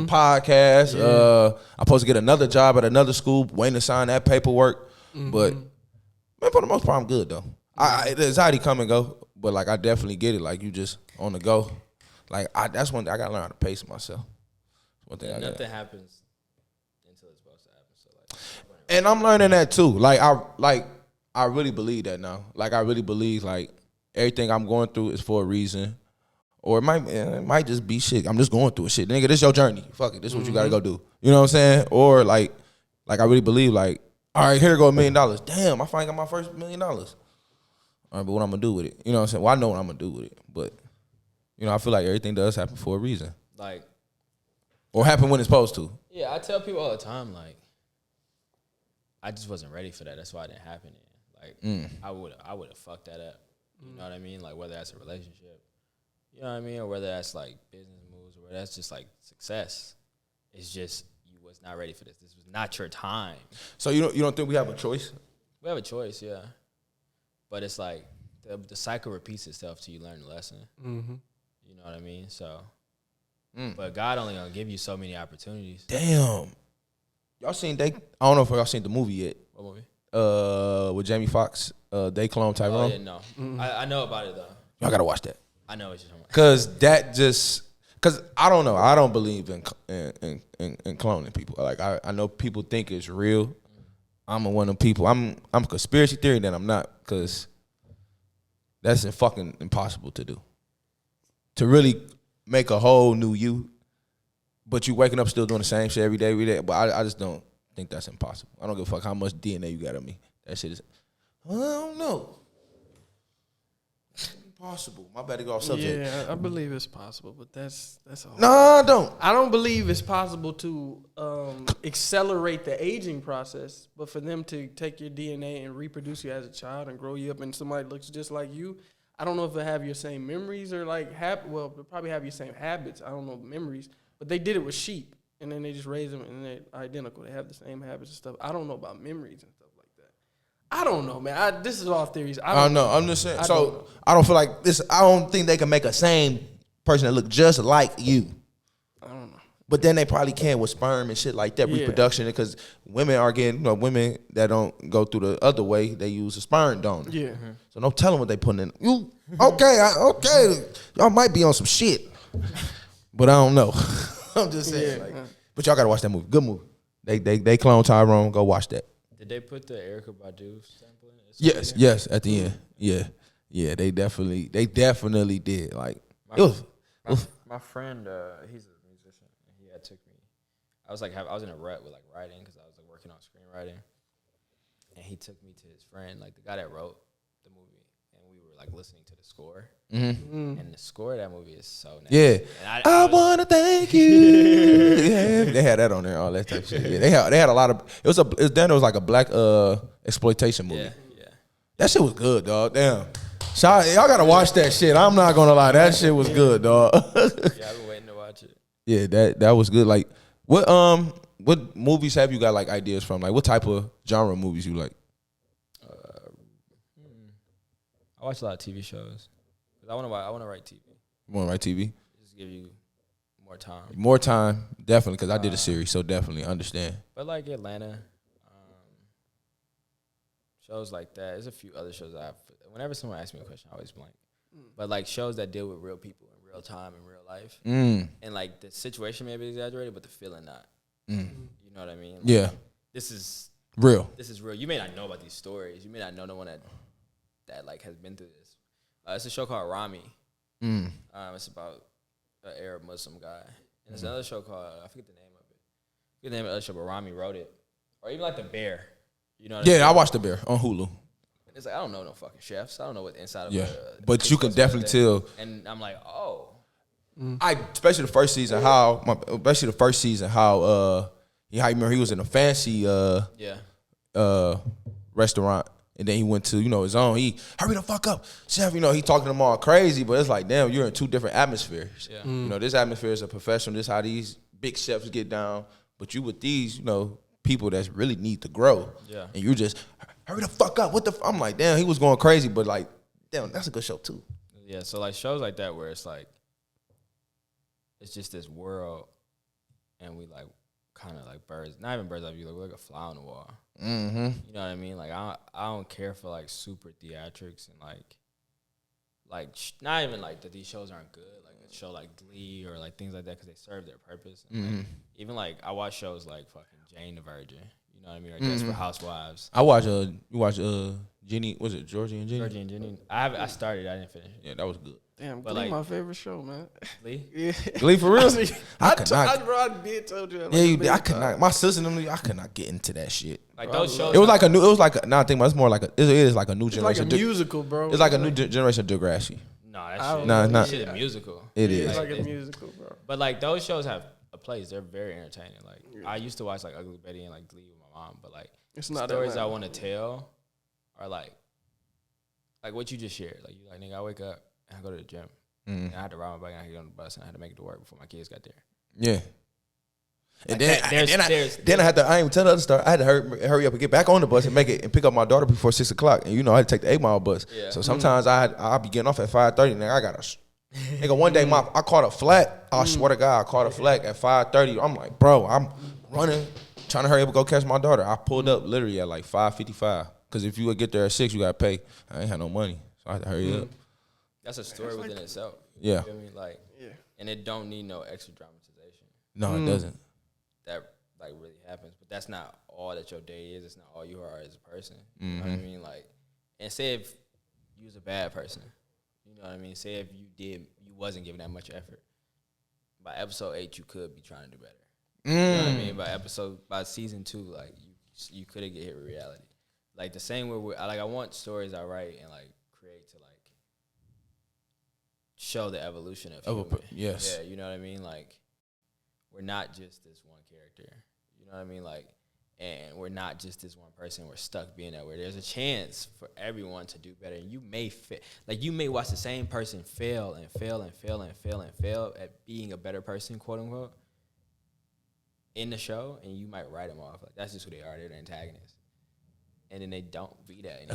podcast. I'm supposed to get another job at another school, waiting to sign that paperwork. But man, for the most part, I'm good though. The anxiety come and go, but like I definitely get it. Like you just on the go. Like that's one thing I gotta learn how to pace myself. One thing nothing happens until it's supposed to happen. So like, and I'm learning that too. I really believe that now. Like, I really believe, like, everything I'm going through is for a reason. Or it might just be shit. I'm just going through a shit. Nigga, this your journey. Fuck it. This is what you got to go do. You know what I'm saying? Or, like I really believe, like, all right, here go $1 million. Damn, I finally got my first $1 million. All right, but what I'm going to do with it? You know what I'm saying? Well, I know what I'm going to do with it. But, you know, I feel like everything does happen for a reason. Like. Or happen when it's supposed to. Yeah, I tell people all the time, like, I just wasn't ready for that. That's why it didn't happen. Like, I would have fucked that up. You know what I mean? Like, whether that's a relationship, you know what I mean? Or whether that's, like, business moves, or whether that's just, like, success. It's just, you was not ready for this. This was not your time. So you don't think we have a choice? We have a choice, yeah. But it's like, the cycle repeats itself till you learn the lesson. Mm-hmm. You know what I mean? So, but God only gonna give you so many opportunities. Damn. Y'all seen I don't know if y'all seen the movie yet. What movie? With Jamie Foxx, They Clone Tyrone. Oh, yeah, no. I know about it, though. Y'all gotta watch that. I know what you're talking about. Cause I don't know. I don't believe in cloning people. Like I know people think it's real. I'm one of them people. I'm conspiracy theory, then I'm not, cause that's fucking impossible to do. To really make a whole new you, but you waking up still doing the same shit every day. But I just don't think that's impossible. I don't give a fuck how much DNA you got on me. That shit is, I don't know. Impossible. My bad to go off subject. Yeah, I believe it's possible, but that's all. No, I don't. I don't believe it's possible to accelerate the aging process, but for them to take your DNA and reproduce you as a child and grow you up and somebody looks just like you, I don't know if they have your same memories or like they'll probably have your same habits. I don't know memories, but they did it with sheep, and then they just raised them and they're identical. They have the same habits and stuff. I don't know about memories and stuff like that. I don't know, man. This is all theories. I don't know. I'm just saying. I don't feel like this. I don't think they can make a same person that look just like you. I don't know. But then they probably can with sperm and shit like that, reproduction, because women are getting, women that don't go through the other way, they use a sperm donor. Yeah. Mm-hmm. So don't tell them what they putting in. You okay? Y'all might be on some shit, but I don't know. I'm just saying. But y'all gotta watch that movie. Good movie. They clone Tyrone. Go watch that. Did they put the Erykah Badu sample in it? Yes. At the end, yeah. They definitely did. Like my friend, he's a musician, and he took me. I was in a rut with like writing because I was like working on screenwriting, and he took me to his friend, like the guy that wrote the movie, and we were like listening to the score. Mm-hmm. And the score of that movie is so nice. Yeah, and I wanna thank you. Yeah, they had that on there, all that type of shit. Yeah, they had a lot of. It was like a black exploitation movie. Yeah. That shit was good, dog. Damn. Y'all gotta watch that shit. I'm not gonna lie, that shit was good, dog. Yeah, I've been waiting to watch it. Yeah, that was good. Like, what movies have you got like ideas from? Like, what type of genre movies you like? I watch a lot of TV shows. I want to write TV. You want to write TV? Just give you more time. More time, definitely, because I did a series, so definitely understand. But like Atlanta, shows like that. There's a few other shows I have. Whenever someone asks me a question, I always blank. But like shows that deal with real people in real time in real life, and like the situation may be exaggerated, but the feeling not. You know what I mean? Like, yeah. This is real. You may not know about these stories. You may not know no one that like has been through this. It's a show called Rami. It's about an Arab Muslim guy. And there's another show called, I forget the name of it. I forget the name of the other show, but Rami wrote it. Or even like The Bear. You know what I mean? I watched The Bear on Hulu. It's like, I don't know no fucking chefs. I don't know what inside of but you can definitely tell. And I'm like, oh. Especially the first season, how he remember he was in a fancy restaurant, and then he went to his own. He hurry the fuck up, chef. He talking to them all crazy, but it's like, damn, you're in two different atmospheres. Yeah. This atmosphere is a professional. This is how these big chefs get down, but you with these people that really need to grow. Yeah, and you just hurry the fuck up. What the? I'm like, damn, he was going crazy, but like, damn, that's a good show too. Yeah, so like shows like that where it's like. It's just this world, and we like kind of like birds, not even birds eye view, we're like a fly on the wall. Mm-hmm. You know what I mean? Like I don't care for like super theatrics and like not even like that these shows aren't good. Like a show like Glee or like things like that because they serve their purpose. And like, even like I watch shows like fucking Jane the Virgin. You know what I mean? Or Desperate Housewives. I watch you watch Jenny, was it Georgie and Jenny? Georgie and Jenny. I started. I didn't finish. Yeah, that was good. Damn, Glee like, my favorite show, man. Glee? Yeah. Glee for real? I did told you that. Yeah, you did. I could not. My sister and them, I could not get into that shit. Like those shows. It was like a new. It was like now I think it's more like it is like a new generation. It's like a musical, bro. It's like a new generation of Degrassi. No, that shit. It's a musical. It is. It's like a musical, bro. But like those shows have a place. They're very entertaining. Like I used to watch like Ugly Betty and like Glee with my mom, but like it's not stories I want to tell are like what you just shared. Like you like, nigga, I wake up and I go to the gym. And I had to ride my bike and I had to get on the bus and I had to make it to work before my kids got there. Yeah. And like then I had to, I ain't even tell the other story. I had to hurry up and get back on the bus and make it and pick up my daughter before 6 o'clock. And I had to take the 8 Mile bus. Yeah. So sometimes I'll be getting off at 5:30 and I got nigga, one day I caught a flat. I swear to God, I caught a flat at 5:30. I'm like, bro, I'm running, trying to hurry up and go catch my daughter. I pulled up literally at like 5:55. Because if you would get there at 6, you got to pay. I ain't had no money. So I had to hurry up. That's a story within itself. Yeah. You feel me? Like, and it don't need no extra dramatization. No, it doesn't. That like really happens, but that's not all that your day is. It's not all you are as a person. You know what I mean? Like, and say if you was a bad person, you know what I mean? Say if you wasn't giving that much effort. By episode 8, you could be trying to do better. You know what I mean? By season 2, like you could have get hit with reality. Like the same way I want stories I write and like create to like show the evolution of human. Yes. Yeah, you know what I mean? Like we're not just this one character. You know what I mean? Like, and we're not just this one person. We're stuck being that way. There's a chance for everyone to do better. And you may you may watch the same person fail and fail and fail and fail and fail at being a better person, quote unquote, in the show, and you might write them off. Like that's just who they are. They're the antagonists. And then they don't be that anymore.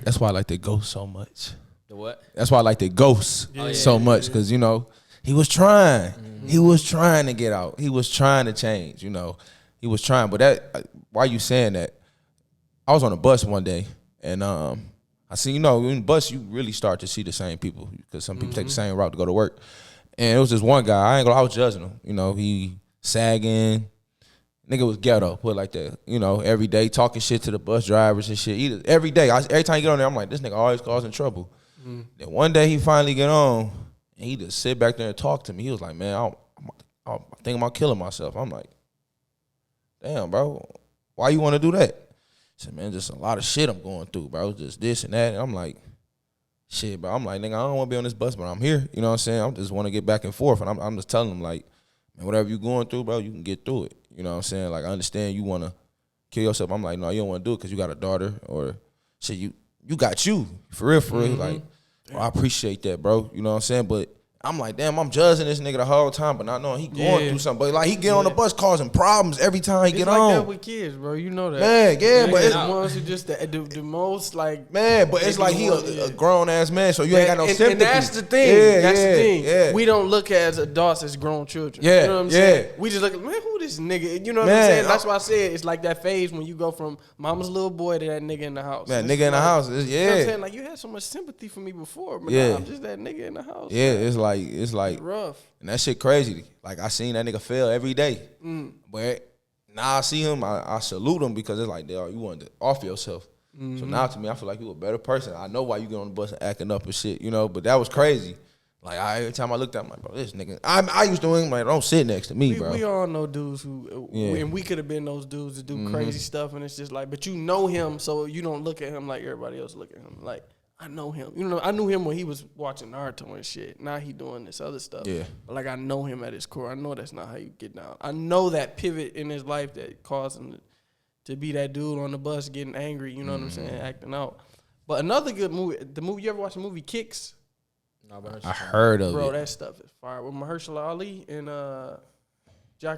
That's why I like the ghost so much. The what? That's why I like the ghost so much because he was trying. He was trying to get out. He was trying to change. He was trying. But that why you saying that? I was on a bus one day and I see in the bus you really start to see the same people because some people take the same route to go to work. And it was this one guy. I was judging him. He sagging. Nigga was ghetto, put it like that. Every day talking shit to the bus drivers and shit. Every day, every time you get on there, I'm like, this nigga always causing trouble. Then one day he finally get on, and he just sit back there and talk to me. He was like, man, I'm thinking about killing myself. I'm like, damn, bro, why you want to do that? He said, man, just a lot of shit I'm going through, bro. Just this and that. And I'm like, shit, bro. I'm like, nigga, I don't want to be on this bus, but I'm here. You know what I'm saying? I just want to get back and forth. And I'm just telling him, like, man, whatever you going through, bro, you can get through it. You know what I'm saying? Like, I understand you want to kill yourself. I'm like, no, you don't want to do it because you got a daughter or shit. You got you. For real. Like, I appreciate that, bro. You know what I'm saying? But I'm like, damn, I'm judging this nigga the whole time, but not knowing he going through something. But like, he get on the bus causing problems every time he get on. It's like that with kids, bro. You know that. Man, but it's the ones who just the most like. Man, but it's like he a grown ass man, so you ain't got no sympathy. And that's the thing. That's the thing. Yeah. We don't look at as adults as grown children. Yeah, you know what I'm saying? We just look at, man, who this nigga? You know what I'm saying? That's why I said it's like that phase when you go from mama's little boy to that nigga in the house. Man, nigga in the house. You know what I'm saying? Like, you had so much sympathy for me before, but now I'm just that nigga in the house. Yeah, it's like rough. And that shit crazy. Like, I seen that nigga fail every day. But now I see him, I salute him because it's like, you wanted to off yourself. So now to me, I feel like you a better person. I know why you get on the bus and acting up and shit, but that was crazy. Like every time I looked at him, I'm like, bro, this nigga. I used to him like, don't sit next to me, bro. We all know dudes who, and we could have been those dudes that do crazy stuff, and it's just like, but you know him, so you don't look at him like everybody else look at him. Like, I know him. You know, I knew him when he was watching Naruto and shit. Now he doing this other stuff. Yeah. But like, I know him at his core. I know that's not how you get down. I know that pivot in his life that caused him to be that dude on the bus getting angry. You know what I'm saying? Acting out. But another good movie. You ever watch the movie Kicks? No, but I heard of it. Bro, that stuff is fire. With Mahershala Ali and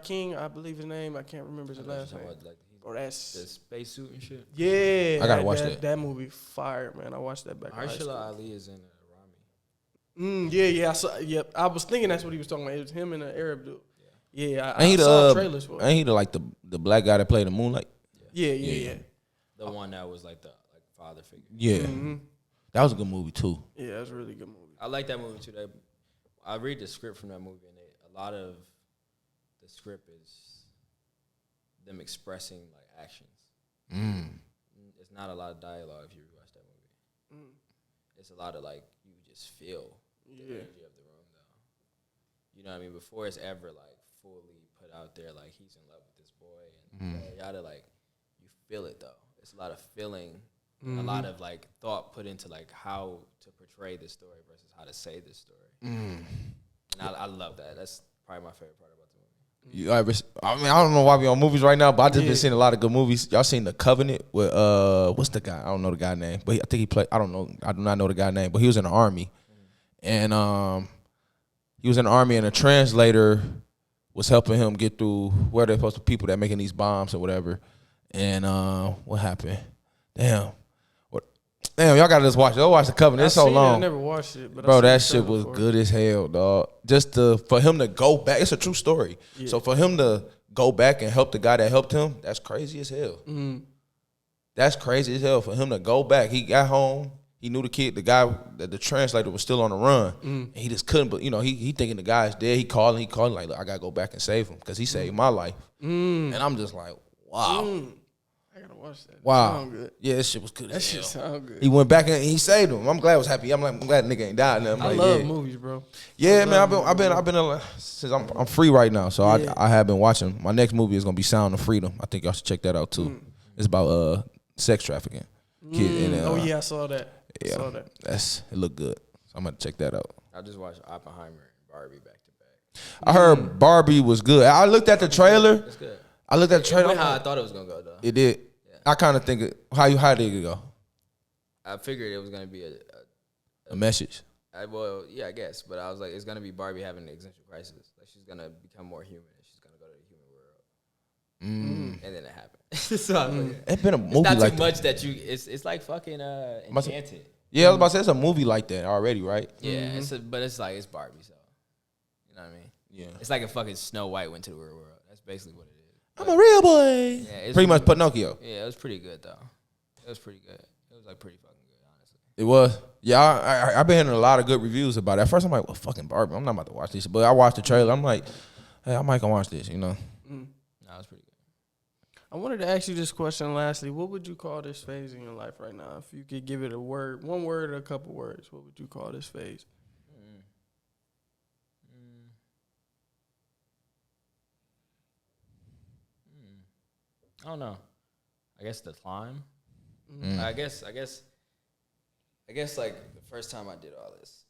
King, I believe his name. I can't remember his last name. Bro, that's the spacesuit and shit. Yeah, I gotta watch that. That movie fire, man. I watched that back in high school. Mahershala Ali is in Rami. Yeah. I was thinking that's what he was talking about. It was him and an Arab dude. Yeah, I saw trailers for it. Ain't he like the black guy that played the Moonlight? Yeah. The one that was like the father figure. Yeah, that was a good movie too. Yeah, that was a really good movie. I like that movie too. I read the script from that movie, and a lot of the script is them expressing like actions. It's not a lot of dialogue if you rewatch that movie. It's a lot of like you just feel the energy of the room though. You know what I mean? Before it's ever like fully put out there, like he's in love with this boy and yada, like you feel it though. It's a lot of feeling, a lot of like thought put into like how to portray this story versus how to say this story. And I love that. That's probably my favorite part about the movie. I don't know why we on movies right now, but I just been seeing a lot of good movies. Y'all seen The Covenant with what's the guy? I don't know the guy name, but I think he played. I don't know. I do not know the guy name, but he was in the army, and he was in the army, and a translator was helping him get through where they're supposed to people that making these bombs or whatever. And what happened? Damn, y'all gotta just watch it. Go watch The Covenant. It's so long. I never watched it, but bro, that shit was good as hell, dog. Just for him to go back, it's a true story. Yeah. So for him to go back and help the guy that helped him, that's crazy as hell. That's crazy as hell for him to go back. He got home. He knew the guy, the translator was still on the run. And he just couldn't, but he thinking the guy's dead. He calling like, look, I gotta go back and save him because he saved my life. And I'm just like, wow. I gotta watch that. Wow. Sound good. Yeah, that shit was good. That shit sound good. He went back and he saved him. I'm glad I was happy. I'm glad nigga ain't died. I love movies, bro. Yeah, man. I've been since I'm free right now, so I have been watching. My next movie is gonna be Sound of Freedom. I think y'all should check that out too. It's about sex trafficking. I saw that. Yeah, saw that. It looked good. So I'm gonna check that out. I just watched Oppenheimer and Barbie back to back. I heard Barbie was good. I looked at the trailer. It's good. I looked at the trailer. It went how I thought it was gonna go though. It did. Yeah. I kind of think how did it go? I figured it was gonna be a message. I guess, but I was like, it's gonna be Barbie having an existential crisis. Like she's gonna become more human, and she's gonna go to the human world. And then it happened. So it's been a movie it's not like too much that you. It's like fucking Enchanted. Yeah, I was about to say it's a movie like that already, right? Yeah, but it's like it's Barbie, so you know what I mean. Yeah, it's like a fucking Snow White went to the real world. That's basically what it is. I'm a real boy. Yeah, pretty much Pinocchio. Yeah, it was pretty good though. It was pretty good. It was like pretty fucking good, honestly. It was. Yeah, I've been hearing a lot of good reviews about it. At first, I'm like, well, fucking Barbie. I'm not about to watch this. But I watched the trailer. I'm like, hey, I might go watch this, No, it was pretty good. I wanted to ask you this question lastly. What would you call this phase in your life right now? If you could give it a word, one word or a couple words, what would you call this phase? I don't know. I guess the climb. I guess like the first time I did all this,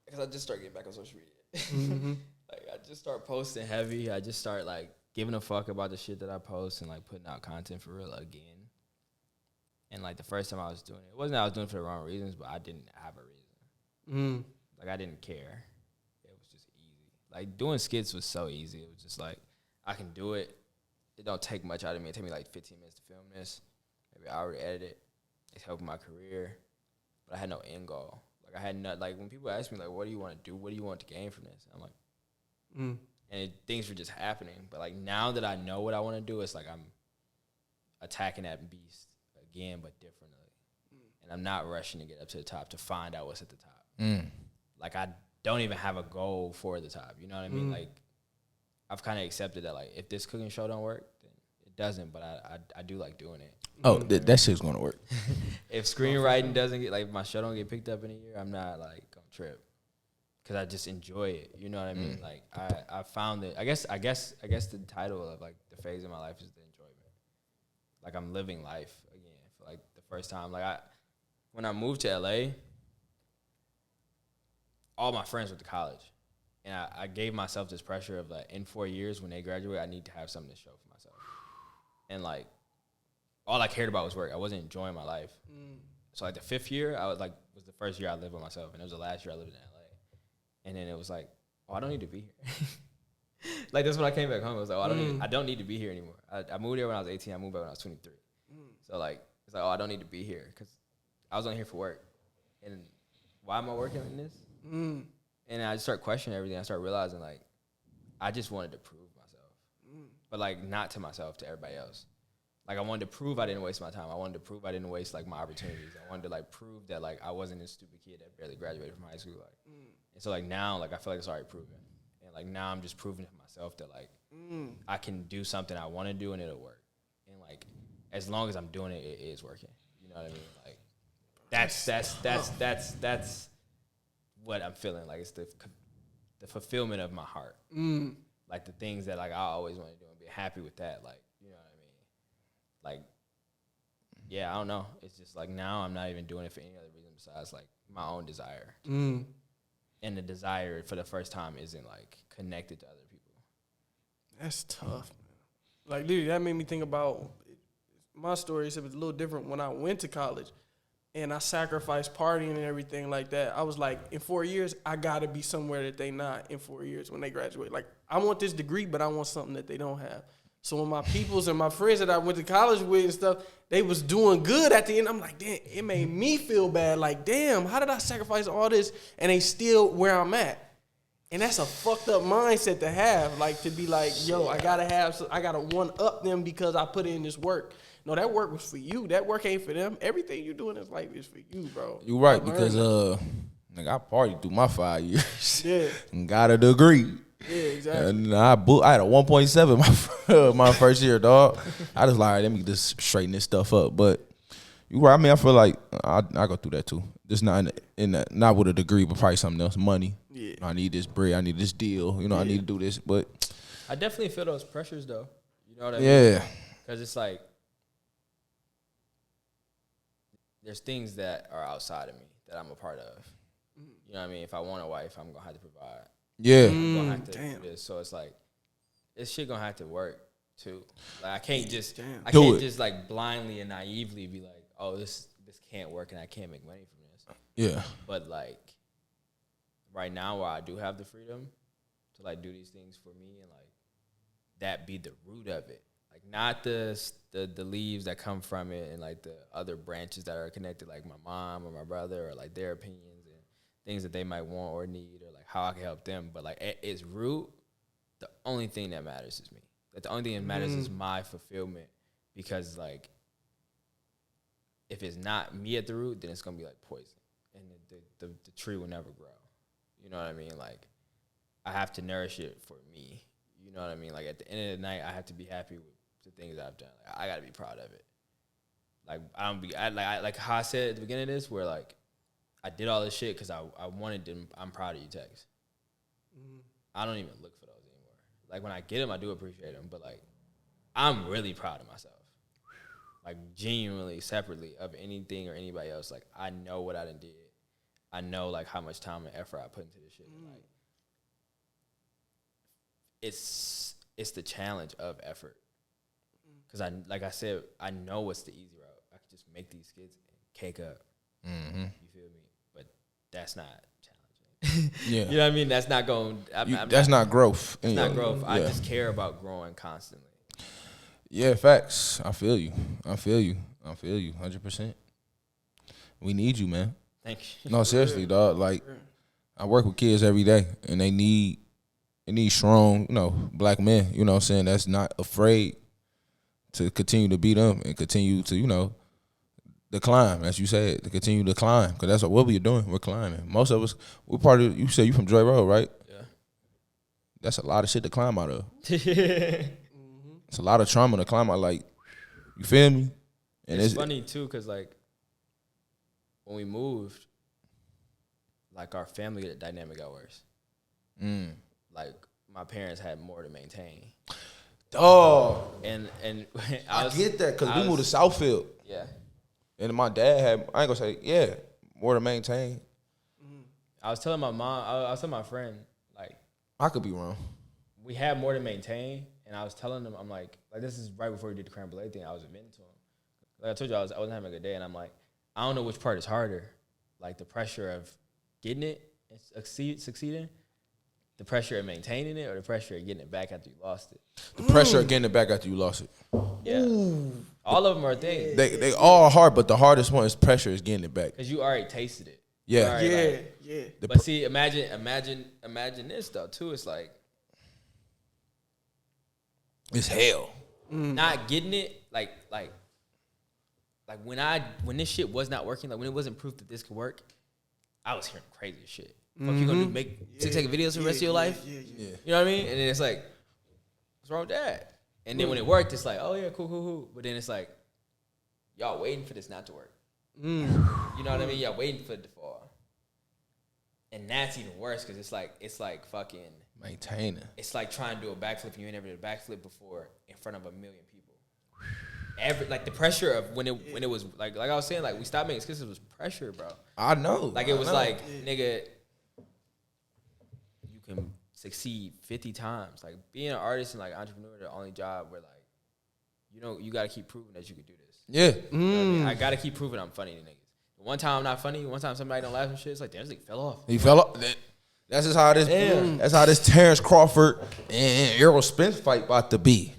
because I just started getting back on social media. Like I just start posting heavy. I just start like giving a fuck about the shit that I post and like putting out content for real again. And like the first time I was doing it, it wasn't that I was doing it for the wrong reasons, but I didn't have a reason. Like I didn't care. It was just easy. Like doing skits was so easy. It was just like I can do it. It don't take much out of me. It take me like 15 minutes to film this. Maybe I already edit it. It's helping my career. But I had no end goal. Like I had not, like when people ask me like, what do you want to do? What do you want to gain from this? I'm like, and things were just happening. But like now that I know what I want to do, it's like I'm attacking that beast again, but differently. And I'm not rushing to get up to the top to find out what's at the top. Like I don't even have a goal for the top. You know what I mean? Like I've kind of accepted that like if this cooking show don't work, then it doesn't. But I do like doing it. Oh, that shit's gonna work. If screenwriting doesn't get, like, my show don't get picked up in a year, I'm not like gonna trip because I just enjoy it. You know what I mean? Like I found it. I guess the title of like the phase of my life is the enjoyment. Like I'm living life again for like the first time. Like when I moved to LA, all my friends went to college. And I gave myself this pressure of like in 4 years when they graduate, I need to have something to show for myself. And like all I cared about was work. I wasn't enjoying my life. So like the 5th year, I was the first year I lived by myself, and it was the last year I lived in LA. And then it was like, oh, I don't need to be here. Like that's when I came back home. I was like, oh, I don't need to be here anymore. I moved here when I was 18. I moved back when I was 23. So like it's like, oh, I don't need to be here because I was only here for work. And why am I working in this? And I just start questioning everything. I start realizing, like, I just wanted to prove myself. But, like, not to myself, to everybody else. Like, I wanted to prove I didn't waste my time. I wanted to prove I didn't waste, like, my opportunities. I wanted to, like, prove that, like, I wasn't this stupid kid that barely graduated from high school. Like, and so, like, now, like, I feel like it's already proven. And, like, now I'm just proving to myself that, like, I can do something I want to do and it'll work. And, like, as long as I'm doing it, it is working. You know what I mean? Like, that's what I'm feeling. Like it's the fulfillment of my heart. Like the things that like I always want to do and be happy with that. Like, you know what I mean? Like, yeah, I don't know. It's just like now I'm not even doing it for any other reason besides like my own desire. And the desire for the first time isn't like connected to other people. That's tough, man. Like, dude, that made me think about my story. It was a little different when I went to college. And I sacrificed partying and everything like that. I was like, in 4 years, I got to be somewhere that they not in 4 years when they graduate. Like, I want this degree, but I want something that they don't have. So when my peoples and my friends that I went to college with and stuff, they was doing good at the end. I'm like, damn, it made me feel bad. Like, damn, how did I sacrifice all this and they still where I'm at? And that's a fucked up mindset to have. Like, to be like, yo, I got to one-up them because I put in this work. No, that work was for you. That work ain't for them. Everything you do in this life is for you, bro. You right, because nigga, I partied through my 5 years. Yeah. And got a degree. Yeah, exactly. And I had a 1.7 my first year, dog. I just like, let me just straighten this stuff up. But you right. I mean, I feel like I go through that too. Just not not with a degree, but probably something else. Money. Yeah. I need this bread. I need this deal. You know, I need to do this. But I definitely feel those pressures though. You know what I mean? Yeah. Because it's like, there's things that are outside of me that I'm a part of. You know what I mean? If I want a wife, I'm going to have to provide. Yeah. I'm going to have to do this. So it's like, this shit going to have to work too. Like I can't just like blindly and naively be like, oh, this can't work and I can't make money from this. Yeah. But like right now where I do have the freedom to like do these things for me and like that be the root of it. Like not the leaves that come from it and like the other branches that are connected, like my mom or my brother or like their opinions and things that they might want or need or like how I can help them. But like at its root, the only thing that matters is me. Like the only thing that matters is my fulfillment, because like if it's not me at the root, then it's gonna be like poison and the tree will never grow. You know what I mean? Like I have to nourish it for me. You know what I mean? Like at the end of the night, I have to be happy with the things I've done. Like, I gotta be proud of it. Like like how I said at the beginning of this, where like I did all this shit because I wanted them. I'm proud of you, Tex. I don't even look for those anymore. Like when I get them, I do appreciate them, but like I'm really proud of myself. Like genuinely, separately of anything or anybody else. Like I know what I done did. I know like how much time and effort I put into this shit. Like it's the challenge of effort. Because like I said, I know what's the easy route. I can just make these kids cake up. You feel me? But that's not challenging. Yeah. You know what I mean? That's not going. That's not growth. It's not growth. Yeah. I just care about growing constantly. Yeah, facts. I feel you. 100%. We need you, man. Thank you. No, seriously, dog. Like I work with kids every day, and they need strong, black men. You know what I'm saying? That's not afraid to continue to beat them and continue to, the climb, as you said, to continue to climb. Because that's what we're doing. We're climbing. Most of us, we're part of, you said you from Joy Road, right? Yeah. That's a lot of shit to climb out of. It's a lot of trauma to climb out. Like, you feel me? And it's funny, too, because, like, when we moved, like our family dynamic got worse. Like my parents had more to maintain. Oh, and I get that because we moved to Southfield. Yeah, and my dad had. I ain't gonna say more to maintain. I was telling my mom. I was telling my friend like I could be wrong. We had more to maintain, and I was telling them I'm like this is right before we did the creme brulee thing. I was admitting to him. Like I told you, I wasn't having a good day, and I'm like, I don't know which part is harder, like the pressure of getting it and succeeding. The pressure of maintaining it or the pressure of getting it back after you lost it? The pressure of getting it back after you lost it. Yeah. Ooh. All of them are things. They all are hard, but the hardest one is pressure is getting it back. Because you already tasted it. Yeah. Yeah. But see, imagine this though too. It's like it's hell. Not getting it, like when this shit was not working, like when it wasn't proof that this could work, I was hearing crazy shit. Fuck you gonna do? Make 6-second videos for the rest of your life? Yeah. You know what I mean? And then it's like, what's wrong with that? And then when it worked, it's like, oh yeah, cool. But then it's like, y'all waiting for this not to work. You know what I mean? Y'all waiting for it to fall. And that's even worse because it's like fucking maintaining. It's like trying to do a backflip and you ain't never did a backflip before in front of 1 million people. Like the pressure of when it was like I was saying, like we stopped making excuses, it was pressure, bro. I know. Like it was like, nigga, you can succeed 50 times. Like being an artist and like entrepreneur, the only job where like, you got to keep proving that you can do this. Yeah. You know what I mean? I got to keep proving I'm funny to niggas. One time I'm not funny, one time somebody don't laugh and shit, it's like, damn, this nigga fell off. He fell off. That's just how this. That's how this Terrence Crawford and Errol Spence fight about to be.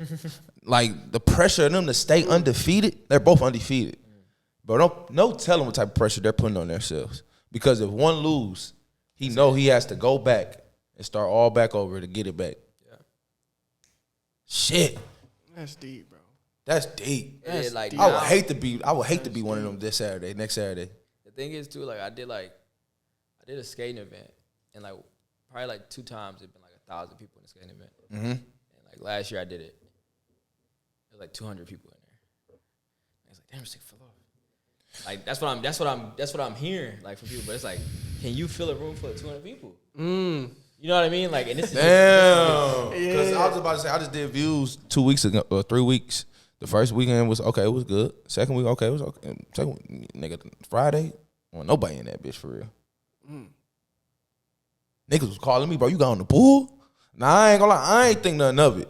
Like the pressure of them to stay undefeated, they're both undefeated. But no telling what type of pressure they're putting on themselves. Because if one lose, he has to go back and start all back over to get it back. Yeah. Shit. That's deep, bro. That's deep. Like, I would hate to be one of them next Saturday. The thing is too, like I did a skating event and like probably like 2 times it'd been like 1,000 people in the skating event. And like last year I did it. There was like 200 people in there. I was like, damn, this thing fell off. Like that's what I'm hearing like from people. But it's like, can you fill a room full of 200 people? You know what I mean? Like, and this is damn. Because I was about to say I just did views 2 weeks ago or 3 weeks. The first weekend was okay, it was good. Second week, okay, it was okay. Second week, nigga, Friday, well, nobody in that bitch for real. Niggas was calling me, bro, you got on the pool? Nah, I ain't gonna lie, I ain't think nothing of it.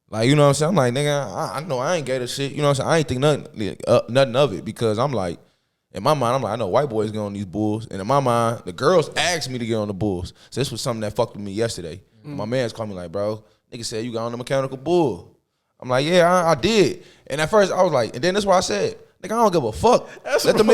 Like, you know what I'm saying? I'm like, nigga, I know I ain't gay to shit. You know what I'm saying? I ain't think nothing of it because I'm like, in my mind, I'm like, I know white boys get on these bulls. And in my mind, the girls asked me to get on the bulls. So this was something that fucked with me yesterday. My man's called me like, bro, nigga said you got on the mechanical bull. I'm like, yeah, I did. And at first, I was like, and then that's what I said. Nigga, I don't give a fuck. Let them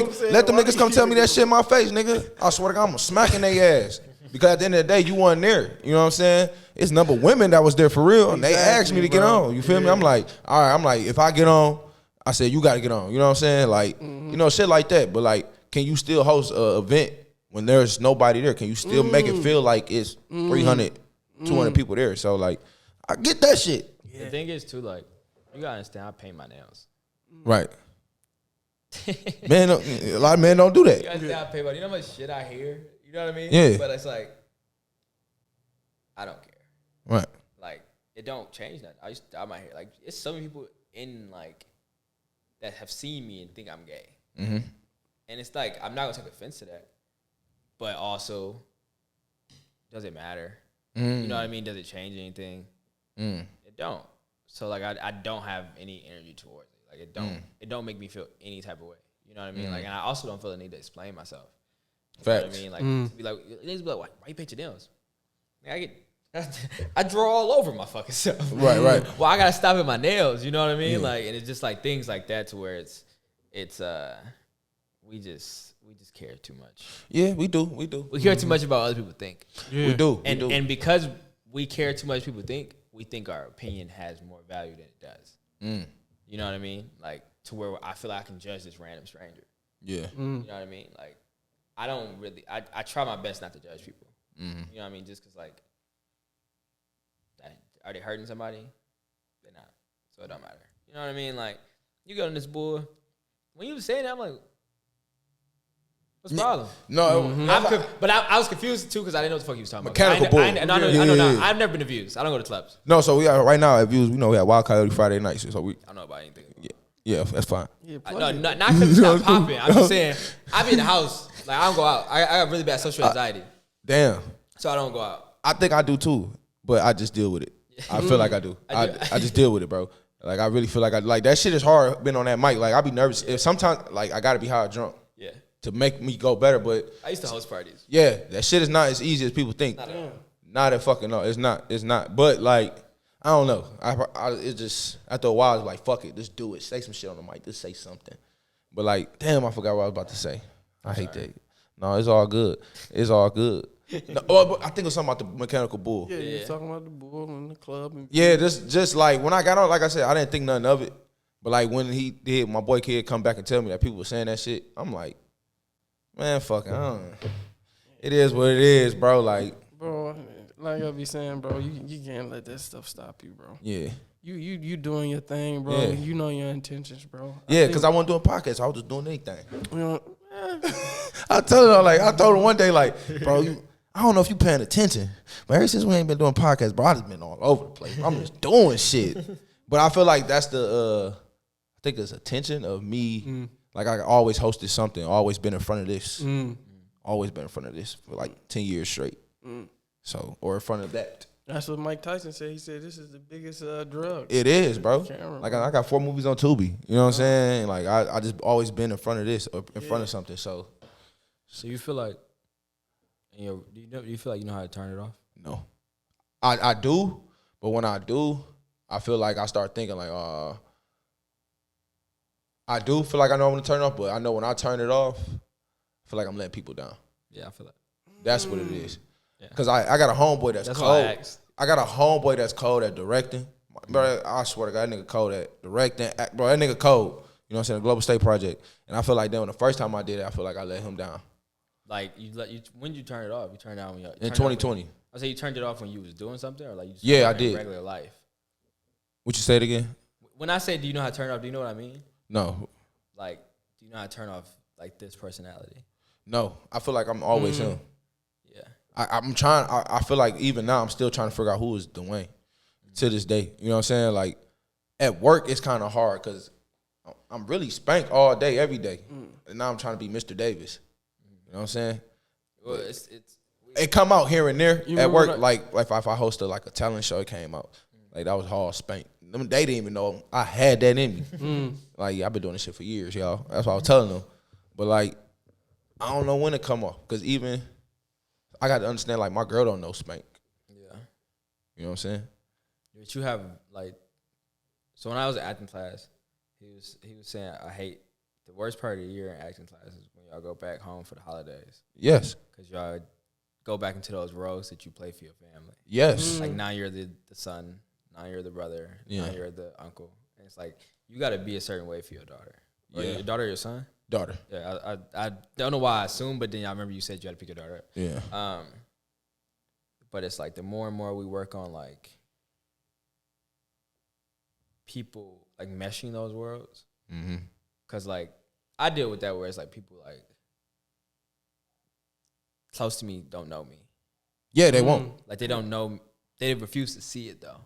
niggas come tell me that shit in my face, nigga. I swear to God, I'm smacking their ass. Because at the end of the day, you wasn't there. You know what I'm saying? It's number women that was there for real. And they asked me to get on. You feel me? I'm like, all right. I'm like, if I get on, I said, you got to get on. You know what I'm saying? Like, you know, shit like that. But like, can you still host an event when there's nobody there? Can you still make it feel like it's 300, 200 people there? So like, I get that shit. Yeah. The thing is too, like, you gotta understand, I paint my nails. Right. Man, a lot of men don't do that. You understand, I paint my. You know how much shit I hear. You know what I mean? Yeah. But it's like, I don't care. Right. Like, it don't change nothing. I used to dye my hair. Like, it's some people in like that have seen me and think I'm gay. And it's like, I'm not gonna take offense to that, but also, does it matter? You know what I mean? Does it change anything? It don't. So like I don't have any energy towards it. Like it don't make me feel any type of way. You know what I mean? Like, and I also don't feel the need to explain myself. You Facts. know what I mean? Like to be like, niggas be like, why you paint your nails? Like, I draw all over my fucking self. Right. Well, I gotta stop at my nails. You know what I mean? Like, and it's just like things like that to where it's we just care too much. Yeah, we do. We care too much about what other people think. Yeah. We do. And because we care too much, people think. We think our opinion has more value than it does. You know what I mean? Like, to where I feel like I can judge this random stranger. Yeah. You know what I mean? Like, I don't really, I try my best not to judge people. You know what I mean? Just because, like, are they hurting somebody? They're not. So it don't matter. You know what I mean? Like, you go on this bull. When you was saying that, I'm like, What's the problem? No, but I was confused too because I didn't know what the fuck he was talking Mechanical about. bull. I know now. I've never been to Views. I don't go to clubs. No, so we are right now at Views. We know we have Wild Coyote Friday nights, so we. I don't know about anything. Yeah, that's fine. Yeah, No, not because it's not popping. I'm just saying I be in the house. Like I don't go out. I got really bad social anxiety. Damn. So I don't go out. I think I do too, but I just deal with it. I feel like I do. I just deal with it, bro. Like I really feel like that shit is hard being on that mic. Like I be nervous. If sometimes like I gotta be high or drunk. Yeah. To make me go better, but I used to host parties. Yeah, that shit is not as easy as people think. Not at all. Not at fucking no. It's not. But like I don't know. It's just after a while, it's like fuck it, just do it. Say some shit on the mic. Just say something. But like, damn, I forgot what I was about to say. I hate that. No, it's all good. It's all good. No, but I think it was something about the mechanical bull. Yeah, you was talking about the bull in the club. And Yeah, just like when I got on, like I said, I didn't think nothing of it. But like when he did, my boy Kid come back and tell me that people were saying that shit. I'm like, man, fucking, it is what it is, bro. Like, bro, like I be saying, bro, you can't let that stuff stop you, bro. Yeah. You doing your thing, bro. Yeah. You know your intentions, bro. Yeah, because I wasn't doing podcasts. I was just doing anything. You know, I told him one day, like, bro, I don't know if you paying attention, but ever since we ain't been doing podcasts, bro, I just been all over the place. I'm just doing shit. But I feel like that's I think it's attention of me. Like I always hosted something, always been in front of this. Always been in front of this for like 10 years straight. So, or in front of that. That's what Mike Tyson said. He said this is the biggest drug. It is, bro. Like I got 4 movies on Tubi. You know what I'm saying? Like I just always been in front of this or in front of something. So you feel like, do you feel like you know how to turn it off? No, I do, but when I do, I feel like I start thinking like, I do feel like I know when to turn it off, but I know when I turn it off, I feel like I'm letting people down. Yeah, I feel that. That's what it is. Because I got a homeboy that's cold. I got a homeboy that's cold at directing. Bro, I swear to God, that nigga cold at directing. Bro, that nigga cold. You know what I'm saying? The Global State Project. And I feel like then when the first time I did it, I feel like I let him down. Like, when you turn it off? You turn it on when you in 2020. I say you turned it off when you was doing something? Or like you just I did. in regular life? What you say it again? When I say do you know how to turn it off, do you know what I mean? No. Like, do you know how to turn off like this personality? No. I feel like I'm always him. Yeah. I'm trying. I feel like even now I'm still trying to figure out who is Dwayne to this day. You know what I'm saying? Like at work, it's kind of hard because I'm really spanked all day, every day, and now I'm trying to be Mr. Davis. You know what I'm saying? Well, it come out here and there at work. Like if I hosted like a talent show, it came out like that was hard spanked. They didn't even know I had that in me. Like I've been doing this shit for years, y'all. That's what I was telling them. But like I don't know when it come off because even. I got to understand, like, my girl don't know spank. Yeah. You know what I'm saying? But you have, like, so when I was in acting class, he was saying, I hate, the worst part of the year in acting class is when y'all go back home for the holidays. Yes. Because y'all go back into those roles that you play for your family. Yes. Like, now you're the son, now you're the brother, now you're the uncle. And it's like, you got to be a certain way for your daughter. Or your daughter or your son? Daughter. Yeah, I don't know why I assumed, but then I remember you said you had to pick your daughter up. Yeah. But it's like the more and more we work on like people like meshing those worlds. Cause like I deal with that where it's like people like close to me don't know me. Yeah, they won't. Like they don't know. They refuse to see it though.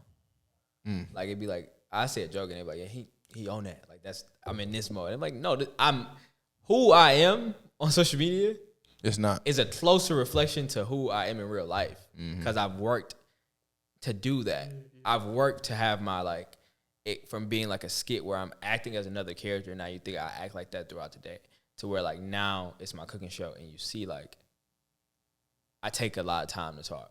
Like it'd be like I say a joke and they're like, yeah, he on that. Like I'm in this mode. I'm like, no, I'm who I am on social media. It's not. Is a closer reflection to who I am in real life because I've worked to do that. I've worked to have my like it from being like a skit where I'm acting as another character. Now you think I act like that throughout the day to where like now it's my cooking show and you see like I take a lot of time to talk.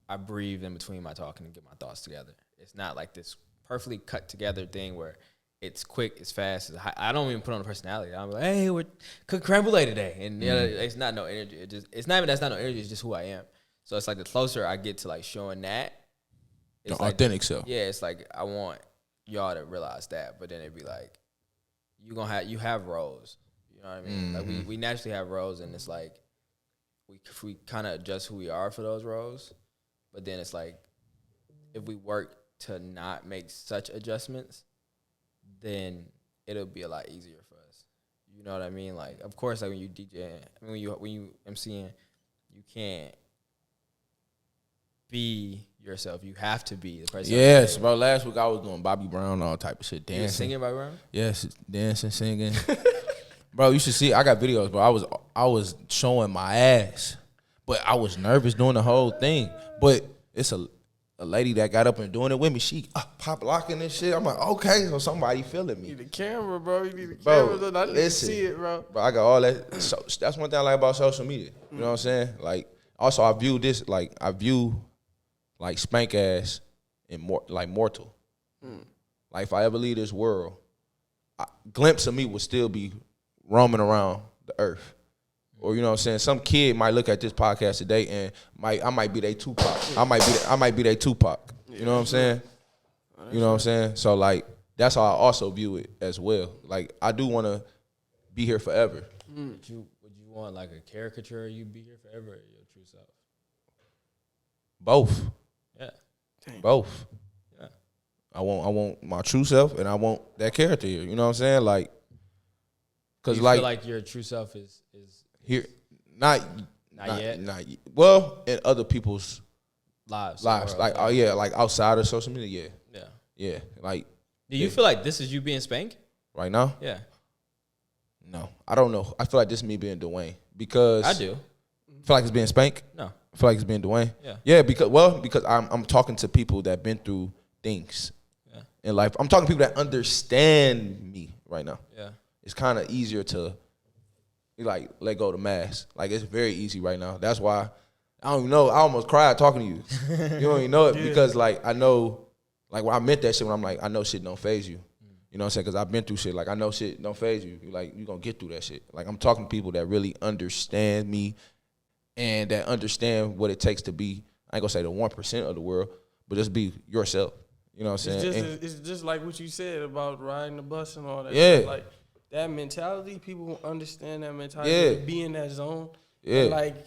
I breathe in between my talking and get my thoughts together. It's not like this perfectly cut together thing where it's quick, it's fast. I don't even put on a personality. I'm like, hey, we're cooking creme brulee today, and it's not no energy. It's not even that's not no energy. It's just who I am. So it's like the closer I get to like showing that, it's the like, authentic self. Yeah, it's like I want y'all to realize that, but then it'd be like you have roles. You know what I mean? Like we naturally have roles, and it's like we kind of adjust who we are for those roles, but then it's like if we work to not make such adjustments, then it'll be a lot easier for us. You know what I mean? Like, of course, like when you DJ, I mean, when you MCing, you can't be yourself. You have to be the person. Yes, bro. Last week I was doing Bobby Brown, all type of shit, dancing. You singing Bobby Brown? Yes, dancing, singing. Bro, you should see. I got videos, bro. I was showing my ass, but I was nervous doing the whole thing. But it's a lady that got up and doing it with me. She pop locking and shit. I'm like, okay, so somebody feeling me. You need the camera, bro. You need the camera. Bro, I need to see it, bro. Bro, I got all that. So that's one thing I like about social media. You know what I'm saying? Like, also I view like spank ass and like mortal. Like if I ever leave this world, a glimpse of me would still be roaming around the earth. Or you know what I'm saying? Some kid might look at this podcast today and I might be their Tupac. I might be their Tupac. You know what I'm saying? You know what I'm saying? So like that's how I also view it as well. Like I do want to be here forever. Would you want like a caricature of you be here forever or your true self? Both. Yeah. Both. Yeah. I want my true self and I want that character here. You know what I'm saying? Like, cause you like feel like your true self is here, not yet. Well, in other people's lives. Like oh yeah, like outside of social media. Yeah. Like, do you feel like this is you being Spank right now? Yeah. No, I don't know. I feel like this is me being Dwayne because I do. Feel like it's being Spank. No. I feel like it's being Dwayne. Yeah. Because I'm talking to people that been through things in life. I'm talking to people that understand me right now. Yeah. It's kind of easier to like let go of the mask. Like it's very easy right now. That's why I don't even know. I almost cried talking to you. You don't even know it because like I know, like when I meant that shit when I'm like I know shit don't faze you. You know what I'm saying? Because I've been through shit. Like I know shit don't faze you. Like you gonna get through that shit. Like I'm talking to people that really understand me and that understand what it takes to be. I ain't gonna say the 1% of the world, but just be yourself. You know what I'm saying? It's just like what you said about riding the bus and all that. Yeah. Like that mentality, people will understand that mentality. Be in that zone. Yeah. And like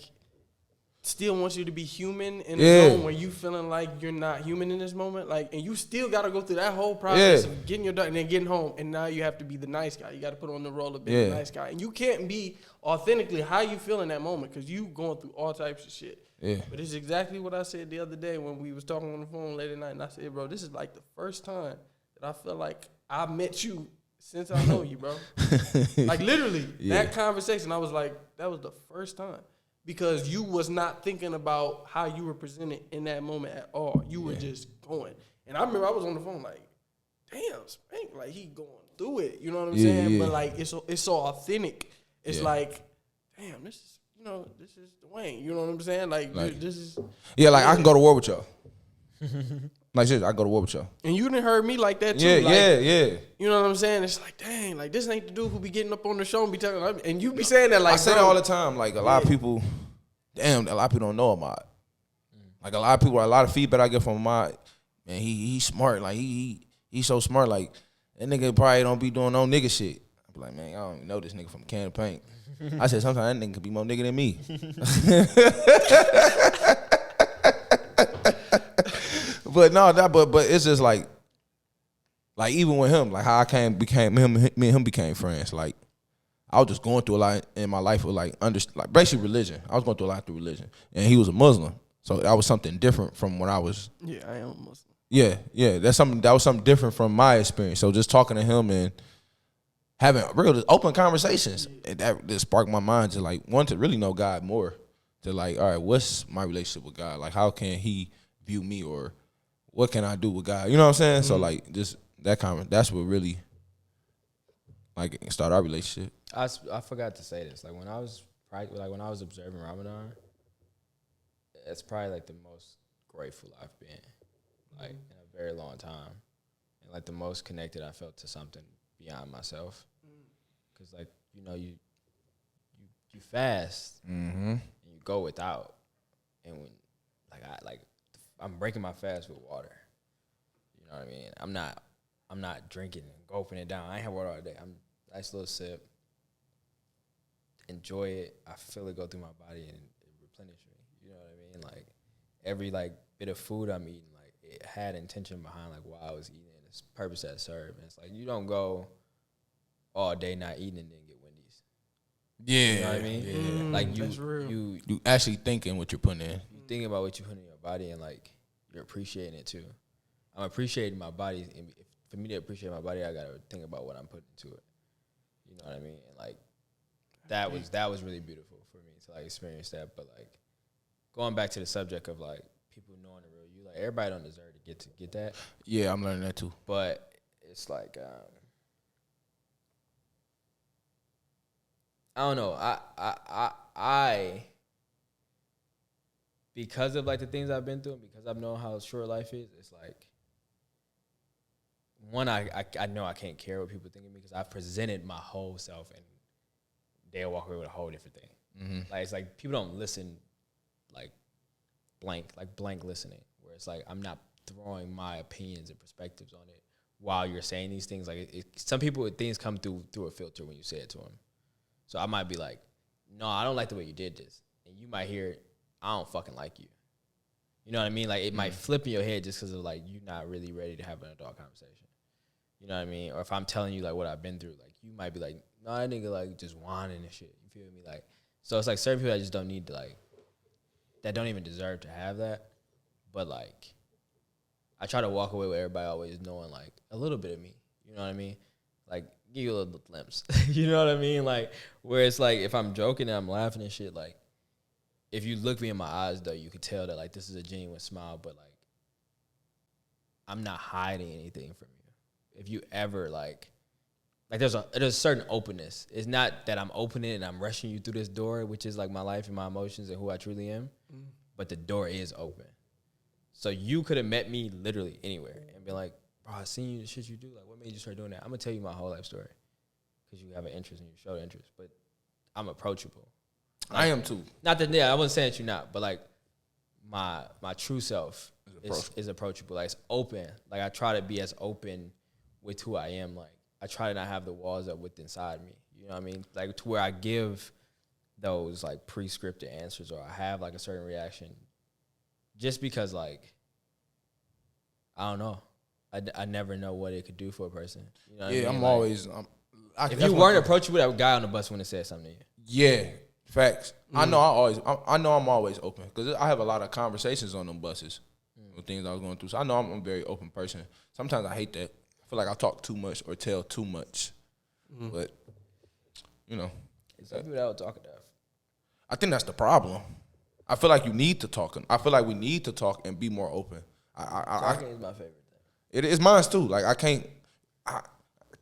still wants you to be human in the zone where you feeling like you're not human in this moment. Like, and you still got to go through that whole process of getting your and then getting home. And now you have to be the nice guy. You got to put on the role of being the nice guy. And you can't be authentically how you feel in that moment because you going through all types of shit. Yeah. But it's exactly what I said the other day when we was talking on the phone late at night. And I said, bro, this is like the first time that I feel like I met you since I know you, bro. Like literally, that conversation, I was like, that was the first time. Because you was not thinking about how you were presented in that moment at all. You were just going. And I remember I was on the phone like, damn, Spank, like he going through it. You know what I'm saying? Yeah. But like it's so authentic. It's like, damn, this is Dwayne. You know what I'm saying? Like this is. Yeah, like I can go to war with y'all. Like seriously, I go to war with y'all. And you done heard me like that too. Yeah, like, You know what I'm saying? It's like, dang, like this ain't the dude who be getting up on the show and be telling, and you be saying that like. I say that all the time. Like a lot of people, a lot of people don't know Ahmad. Like a lot of feedback I get from Ahmad, man, he's smart. Like he's so smart. Like that nigga probably don't be doing no nigga shit. I be like, man, I don't even know this nigga from a can of paint. I said sometimes that nigga could be more nigga than me. But no, but it's just like even with him, like how me and him became friends. Like I was just going through a lot in my life with like basically religion. I was going through a lot through religion, and he was a Muslim, so that was something different from when I was. Yeah, I am Muslim. Yeah, that was something different from my experience. So just talking to him and having real open conversations, and that just sparked my mind to like want to really know God more. To like, all right, what's my relationship with God? Like, how can He view me, or what can I do with God? You know what I'm saying? Mm-hmm. So like, just that that's what really like started our relationship. I forgot to say this. Like when I was observing Ramadan, it's probably like the most grateful I've been, like in a very long time, and like the most connected I felt to something beyond myself. Because like you fast and you go without, and when I'm breaking my fast with water. You know what I mean? I'm not drinking and gulping it down. I ain't have water all day. I'm nice little sip. Enjoy it. I feel it go through my body and it replenish me. You know what I mean? Like every like bit of food I'm eating, like it had intention behind like why I was eating and its purpose that it served. And it's like you don't go all day not eating and then get Wendy's. Yeah. You know what I mean? Like you actually thinking what you're putting in. You thinking about what you put in your body, and like you're appreciating it too. I'm appreciating my body, and for me to appreciate my body, I gotta think about what I'm putting into it. You know what I mean? And like that was really beautiful for me to like experience that. But like going back to the subject of like people knowing the real you, like everybody don't deserve to get that. Yeah, I'm learning that too. But it's like I don't know. I because of like the things I've been through, and because I've known how short life is, it's like one, I know I can't care what people think of me because I've presented my whole self, and they'll walk away with a whole different thing. Mm-hmm. Like it's like people don't listen like blank listening, where it's like I'm not throwing my opinions and perspectives on it while you're saying these things. Like some people, things come through a filter when you say it to them. So I might be like, no, I don't like the way you did this. And you might hear, I don't fucking like you. You know what I mean? Like, it might flip in your head just because of, like, you're not really ready to have an adult conversation. You know what I mean? Or if I'm telling you, like, what I've been through, like, you might be like, no, that nigga, like, just whining and shit. You feel me? Like, so it's, like, certain people that just don't need to, like, that don't even deserve to have that. But, like, I try to walk away with everybody always knowing, like, a little bit of me. You know what I mean? Like, give you a little glimpse. You know what I mean? Like, where it's like, if I'm joking and I'm laughing and shit, like, if you look me in my eyes, though, you can tell that, like, this is a genuine smile, but, like, I'm not hiding anything from you. If you ever, like there's a certain openness. It's not that I'm opening and I'm rushing you through this door, which is, like, my life and my emotions and who I truly am, but the door is open. So you could have met me literally anywhere and been like, bro, I seen you, the shit you do. Like, what made you start doing that? I'm going to tell you my whole life story because you have an interest and you show interest. But I'm approachable. Like, I am too. Not that, yeah, I wasn't saying that you're not, but, like, my true self is approachable. Like, it's open. Like, I try to be as open with who I am. Like, I try to not have the walls up with inside me. You know what I mean? Like, to where I give those, like, pre-scripted answers, or I have, like, a certain reaction just because, like, I don't know. I never know what it could do for a person. You know what I mean? I'm like, always. If you weren't approachable, that guy on the bus wouldn't have said something to you. Yeah, facts. I know. I know I'm always open because I have a lot of conversations on them buses with things I was going through. So I know I'm a very open person. Sometimes I hate that. I feel like I talk too much or tell too much, but you know, some people that would talk enough. I think that's the problem. I feel like you need to talk. I feel like we need to talk and be more open. Talking is my favorite thing. It is mine too. Like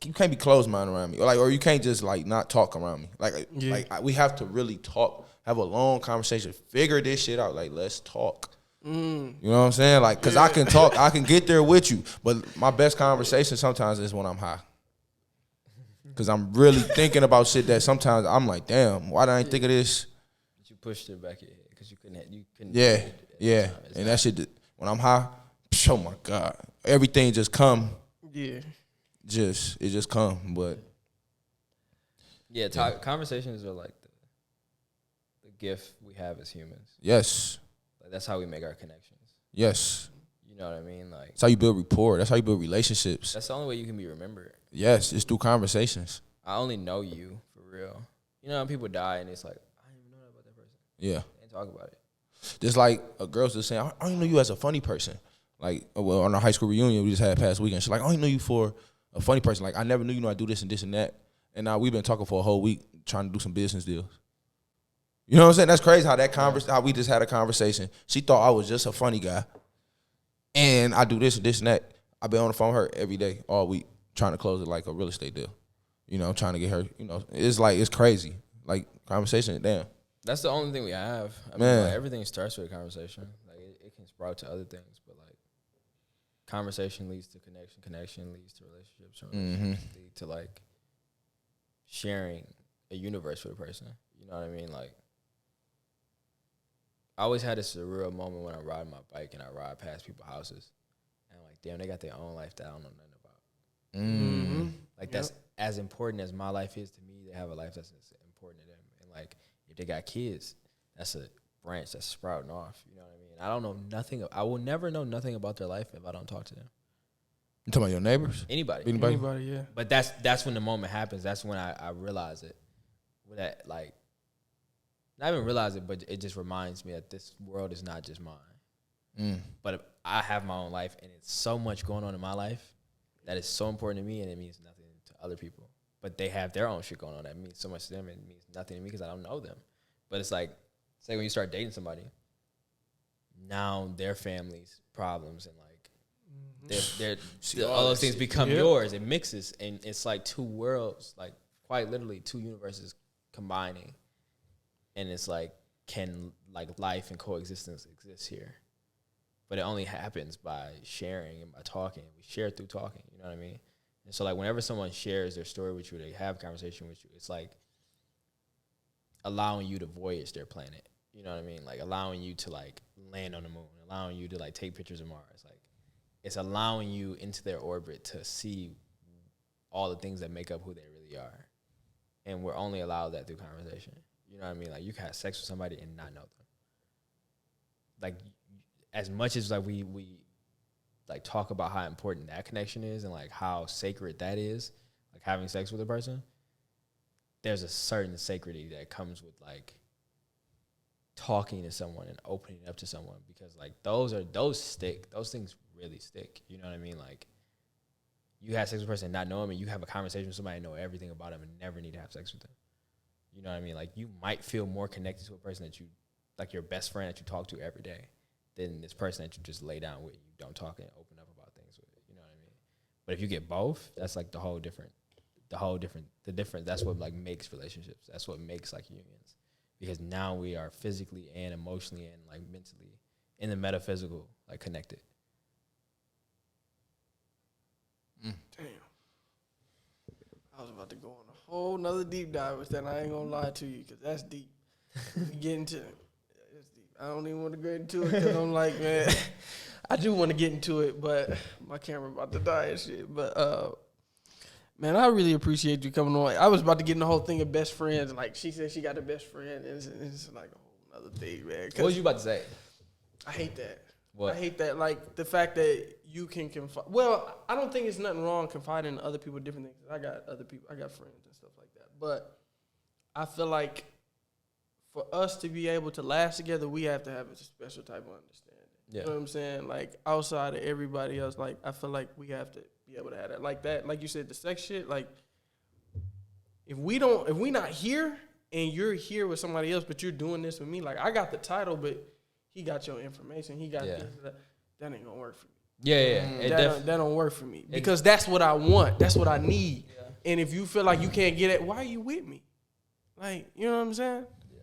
you can't be closed-minded around me, or you can't just like not talk around me. We have to really talk, have a long conversation, figure this shit out. Like, let's talk. You know what I'm saying? Like, cause I can talk, I can get there with you, but my best conversation sometimes is when I'm high, cause I'm really thinking about shit that sometimes I'm like, damn, why did I ain't think of this? But you pushed it back in your head because you couldn't. Yeah, and that shit when I'm high, oh my God, everything just come. Yeah. It just come, but conversations are like the gift we have as humans. Yes, like that's how we make our connections. Yes, you know what I mean. Like that's how you build rapport. That's how you build relationships. That's the only way you can be remembered. Yes, it's through conversations. I only know you for real. You know, when people die and it's like I didn't even know that about that person. Yeah, they didn't talk about it. Just like a girl's just saying, I don't know you as a funny person. Like, well, on our high school reunion we just had past weekend, she's like, I don't know you for a funny person. Like, I never knew I do this and this and that. And now we've been talking for a whole week trying to do some business deals. You know what I'm saying? That's crazy how we just had a conversation. She thought I was just a funny guy. And I do this and this and that. I've been on the phone with her every day, all week, trying to close it like a real estate deal. You know, trying to get her, you know, it's crazy. Like, conversation, damn. That's the only thing we have. I mean, like, everything starts with a conversation. Like, it can sprout to other things, but, like, conversation leads to connection leads to relationships, and relationships lead to, like, sharing a universe with a person. You know what I mean? Like, I always had this surreal moment when I ride my bike and I ride past people's houses. And I'm like, damn, they got their own life that I don't know nothing about. Like, that's as important as my life is to me. They have a life that's as important to them. And, like, if they got kids, that's a branch that's sprouting off. You know what I mean? I don't know nothing. I will never know nothing about their life if I don't talk to them. You talking about your neighbors? Anybody, yeah. But that's when the moment happens. That's when I realize it. that like, not even realize it, but it just reminds me that this world is not just mine. But I have my own life, and it's so much going on in my life that is so important to me, and it means nothing to other people. But they have their own shit going on that means so much to them, and it means nothing to me because I don't know them. But it's like, say when you start dating somebody, now their family's problems and like all those things become yours. It mixes, and it's like two worlds, like quite literally two universes combining. And it's like, can like life and coexistence exist here? But it only happens by sharing and by talking. We share through talking, you know what I mean? And so like whenever someone shares their story with you, they have a conversation with you, it's like allowing you to voyage their planet. You know what I mean? Like allowing you to like land on the moon, allowing you to like take pictures of Mars. Like it's allowing you into their orbit to see all the things that make up who they really are. And we're only allowed that through conversation. You know what I mean? Like you can have sex with somebody and not know them. Like as much as like we like talk about how important that connection is and like how sacred that is, like having sex with a person, there's a certain sacredity that comes with like talking to someone and opening up to someone, because like those stick. Those things really stick. You know what I mean? Like you have sex with a person and not know them, and you have a conversation with somebody and know everything about them and never need to have sex with them. You know what I mean? Like you might feel more connected to a person that you, like your best friend that you talk to every day, than this person that you just lay down with. You don't talk and open up about things with. You know what I mean? But if you get both, that's like the different. That's what like makes relationships. That's what makes like unions, because now we are physically and emotionally and like mentally in the metaphysical like connected. Damn. I was about to go on a whole nother deep dive with that. I ain't gonna lie to you, because that's deep. Get into it. That's deep. I don't even want to get into it because I'm like, man, I do want to get into it, but my camera about to die and shit. But man, I really appreciate you coming on. I was about to get in the whole thing of best friends. Like she said, she got a best friend, and it's like a whole other thing, man. What was you about to say? I hate that. What? I hate that, like the fact that you can confide. Well, I don't think it's nothing wrong confiding in other people different things. I got other people, I got friends and stuff like that. But I feel like for us to be able to last together, we have to have a special type of understanding. Yeah. You know what I'm saying? Like outside of everybody else, like I feel like we have to be able to have that. Like that, like you said, the sex shit. Like if we not here and you're here with somebody else, but you're doing this with me, like I got the title, but he got your information. He got this. That ain't gonna work for me. That don't work for me, because that's what I want. That's what I need. Yeah. And if you feel like you can't get it, why are you with me? Like, you know what I'm saying? Yeah.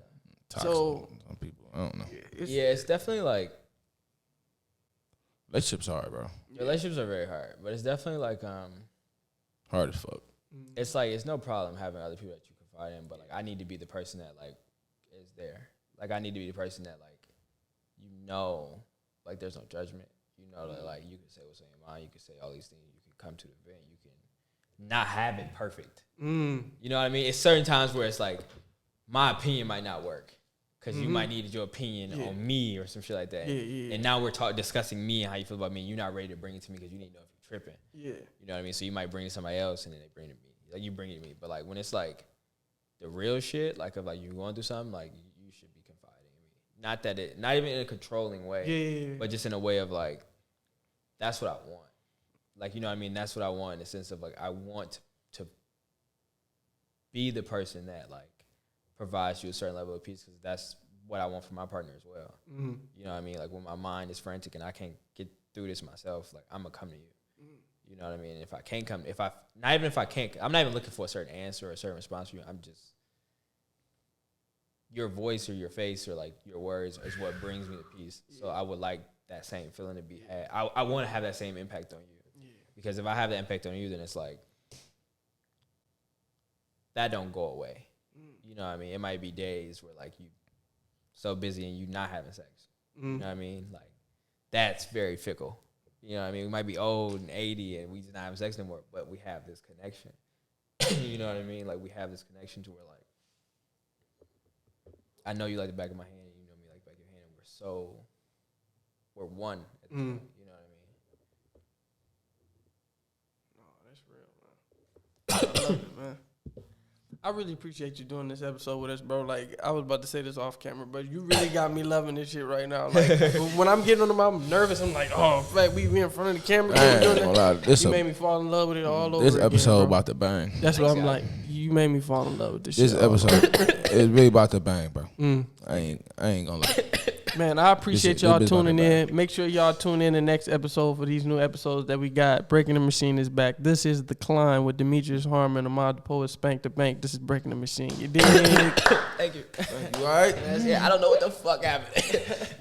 Toxic. So some people, I don't know. It's definitely like relationships hard, bro. Relationships are very hard, but it's definitely like hard as fuck. It's like it's no problem having other people that you confide in, but like I need to be the person that like is there. Like I need to be the person that like, you know, like there's no judgment. You know that like you can say what's on your mind. You can say all these things. You can come to the event. You can not have it perfect. You know what I mean? It's certain times where it's like my opinion might not work because you might need your opinion on me or some shit like that. And now we're discussing me and how you feel about me. And you're not ready to bring it to me because you need to know if you're tripping. You know what I mean? So you might bring it to somebody else and then they bring it to me. Like you bring it to me. But like when it's like the real shit, like if like you're going through something, like you should be confiding in me. Not even in a controlling way, but just in a way of like, that's what I want. Like, you know what I mean? That's what I want in the sense of like, I want to be the person that like provides you a certain level of peace, because that's what I want from my partner as well. You know what I mean? Like when my mind is frantic and I can't get through this myself, like I'm gonna come to you. You know what I mean? If I can't come, I'm not even looking for a certain answer or a certain response from you. I'm just, your voice or your face or like your words is what brings me to peace. So I would like that same feeling to be had. I want to have that same impact on you. Because if I have that impact on you, then it's like, that don't go away. You know what I mean? It might be days where like you so busy and you not having sex. You know what I mean? Like that's very fickle. You know what I mean? We might be old and 80 and we just not having sex anymore, but we have this connection. You know what I mean? Like we have this connection to where like, I know you like the back of my hand and you know me like the back of your hand, and we're one at the time. You know what I mean? No, that's real, man. I love it, man. I really appreciate you doing this episode with us, bro. Like, I was about to say this off camera, but you really got me loving this shit right now. Like, when I'm getting on them, I'm nervous. I'm like, oh, in fact, we be in front of the camera. You made me fall in love with it all over This again, episode bro. About to bang. That's what I'm like. You made me fall in love with this shit. This episode is really about to bang, bro. I ain't gonna lie. Man, I appreciate y'all tuning in. Make sure y'all tune in the next episode for these new episodes that we got. Breaking the Machine is back. This is The Climb with Demetrius Harmon, Ahmad the Poet, Spank the Bank. This is Breaking the Machine. You dig? Thank you. You all right? Yeah, I don't know what the fuck happened.